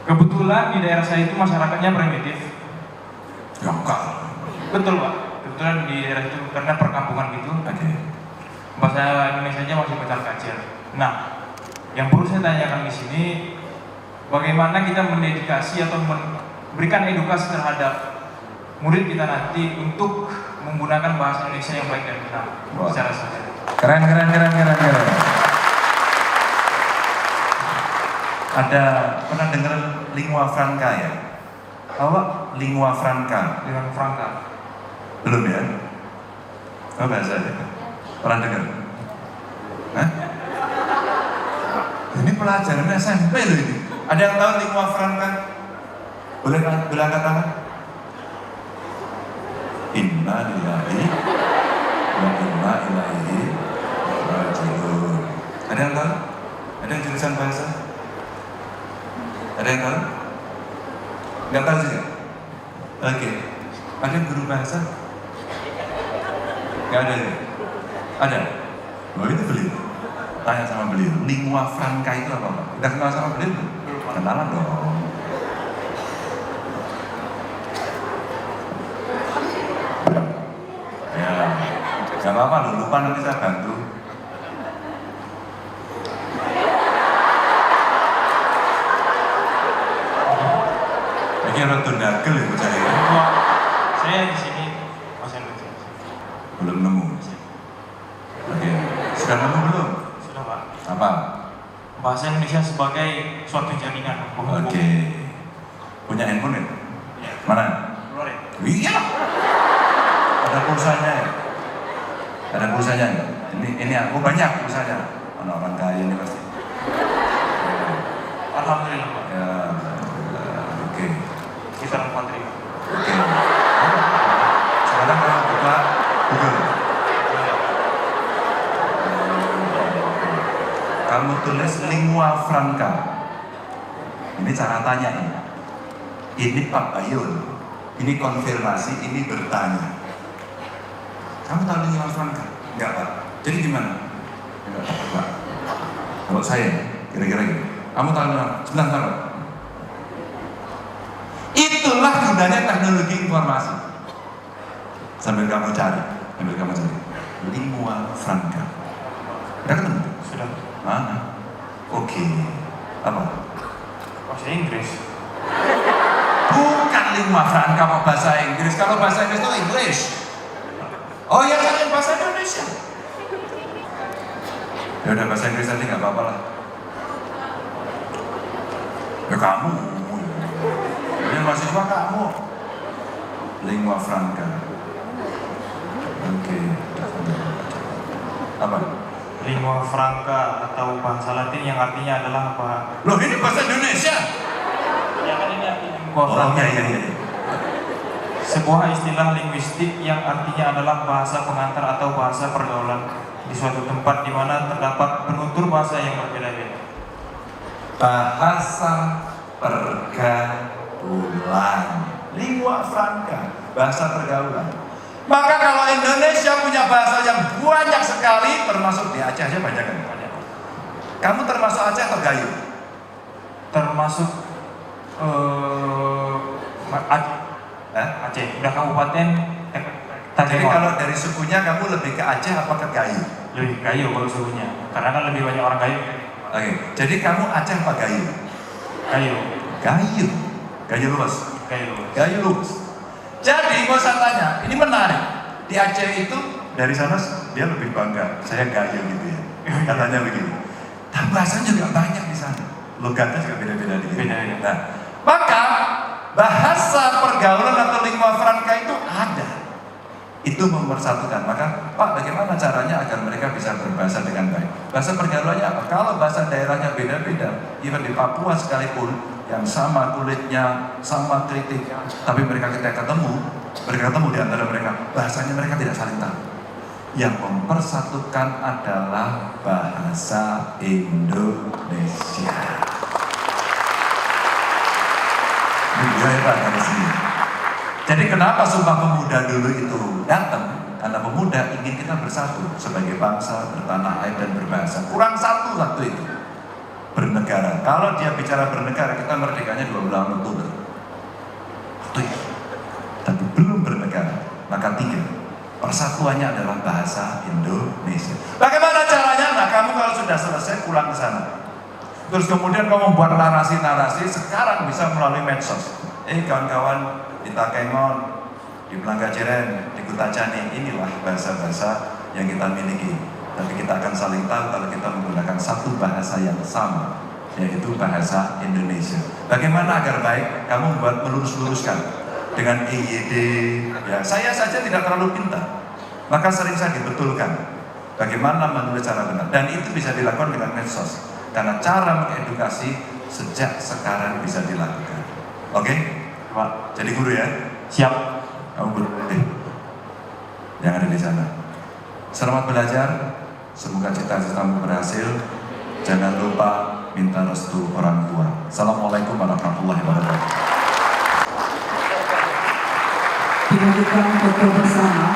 Kebetulan di daerah saya itu masyarakatnya primitif. Ya enggak. Betul Pak. Kebetulan di daerah itu karena perkampungan gitu. Oke. Bahasa Indonesia-nya masih pecal kacir. Nah, Yang perlu saya tanyakan di sini, bagaimana kita mendedikasi atau memberikan edukasi terhadap murid kita nanti untuk menggunakan bahasa Indonesia yang baik dan benar secara sadar. Keren. Ada pernah dengar lingua franca ya? Apa? Lingua franca. Dengan Franka. Belum ya? Oh, bahasa ya? Pernah dengar? Hah? Ini pelajaran SMP loh ini. Ada yang tahu lingua franca? Boleh angkat tangan? Inna lillahi wa inna ilaihi raji'un. Ada yang tahu? Ada yang jurusan bahasa? Ada yang tahu? Nggak tahu juga? Oke. Ada yang guru bahasa? Nggak ada ya? Ada? Oh itu beliau. Tanya sama beliau, lingua franca itu apa Pak? Udah kenal sama beliau? Kenalan dong. Ya, nggak apa-apa loh, lupa nanti saya bantu. Ini orang tundagel ya bocah ya? Saya di sini bahasa Indonesia. Belum nemu. Oke, sudah nemu belum? Sudah Pak. Apa? Bahasa Indonesia sebagai suatu jaringan penghubung. Oke. Punya handphone ya? Ya. Mana? Keluar ya? Iya. Ada pulsanya ya? Ada pulsanya ya? Ini aku banyak pulsanya. Orang kaya ini pasti. Alhamdulillah Pak. Ya, oke. Kita 4.000. Oke. Sekarang kalau buka Google. Kamu tulis lingua franca. Ini cara tanya ini. Ini Pak Bayul. Ini konfirmasi, ini bertanya. Kamu tahu lingua franca? Enggak Pak. Jadi gimana? Enggak Pak. Kalau saya, kira-kira gitu. Kamu tahu lingua? Sebentar. Itulah gunanya teknologi informasi. Sambil kamu cari. Lingua franca. Udah ketemu? Sudah. Mana? Oke. Apa? Bahasa Inggris. Bukan lingua franca mau bahasa Inggris. Kalau bahasa Inggris itu English. Oh ya, cari bahasa Indonesia. Ya udah bahasa Inggris tadi nggak apa-apa lah. Ya kamu. Ini mahasiswa kamu. Lingua franca. Oke. Apa? Lingua franca atau bahasa Latin yang artinya adalah apa? Loh ini bahasa Indonesia. Ya kan ini artinya lingua Oh franca. iya. Sebuah istilah linguistik yang artinya adalah bahasa pengantar atau bahasa pergaulan di suatu tempat di mana terdapat penutur bahasa yang berbeda-beda. Bahasa pergaulan, lingua franca, bahasa pergaulan. Maka kalau Indonesia punya bahasa yang banyak sekali, termasuk di Aceh aja banyak kan? Kamu termasuk Aceh atau Gayo? Termasuk Aceh, udah kabupaten Jadi kalau dari sukunya kamu lebih ke Aceh apa ke Gayo? lebih Gayo kalau suhunya, karena kan lebih banyak orang Gayo. Oke, jadi kamu Aceh apa Gayo? Gayo, Gayo. Gayo luas. Gayo. Gayo luas. Jadi gak usah tanya, ini menarik. Di Aceh itu dari sana dia lebih bangga, saya Gayo gitu ya. Katanya begini. Tapi bahasanya juga banyak di sana. Logatnya juga beda-beda di sini. Beda ya. Nah, maka bahasa pergaulan atau lingua franca itu ada. Itu mempersatukan. Maka Pak, bagaimana caranya agar mereka bisa berbahasa dengan baik? Bahasa pergaulannya apa? Kalau bahasa daerahnya beda-beda, even di Papua sekalipun yang sama kulitnya, sama kritiknya, tapi mereka ketemu di antara mereka, bahasanya mereka tidak saling tahu. Yang mempersatukan adalah bahasa Indonesia. Ini hebat dari sini. Jadi kenapa Sumpah Pemuda dulu itu datang? Karena pemuda ingin kita bersatu sebagai bangsa, bertanah air dan berbahasa. Kurang satu waktu itu, bernegara. Kalau dia bicara bernegara, kita merdekanya 26 Oktober. Waktu itu. Tapi belum bernegara. Maka 3. Persatuannya adalah bahasa Indonesia. Bagaimana caranya? Nah, kamu kalau sudah selesai pulang ke sana. Terus kemudian kamu membuat narasi-narasi sekarang bisa melalui medsos. Kawan-kawan di Takengon, di Pelanggajiren, di Kutacani, inilah bahasa-bahasa yang kita miliki. Tapi kita akan saling tahu kalau kita menggunakan satu bahasa yang sama, yaitu bahasa Indonesia. Bagaimana agar baik? Kamu buat melurus-luruskan dengan EYD. Ya, saya saja tidak terlalu pintar, maka sering saya dibetulkan bagaimana menulis cara benar. Dan itu bisa dilakukan dengan medsos. Karena cara mengedukasi sejak sekarang bisa dilakukan. Oke? Pak. Jadi guru ya? Siap. Kamu guru yang ada di sana. Selamat belajar. Semoga cita-citamu berhasil. Jangan lupa minta restu orang tua. Assalamualaikum warahmatullahi wabarakatuh. Dilanjutkan foto bersama.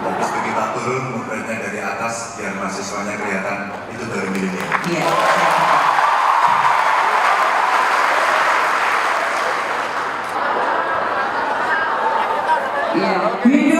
Waktu kita turun muridnya dari atas biar mahasiswanya kelihatan itu dari miliknya. Iya. Iya.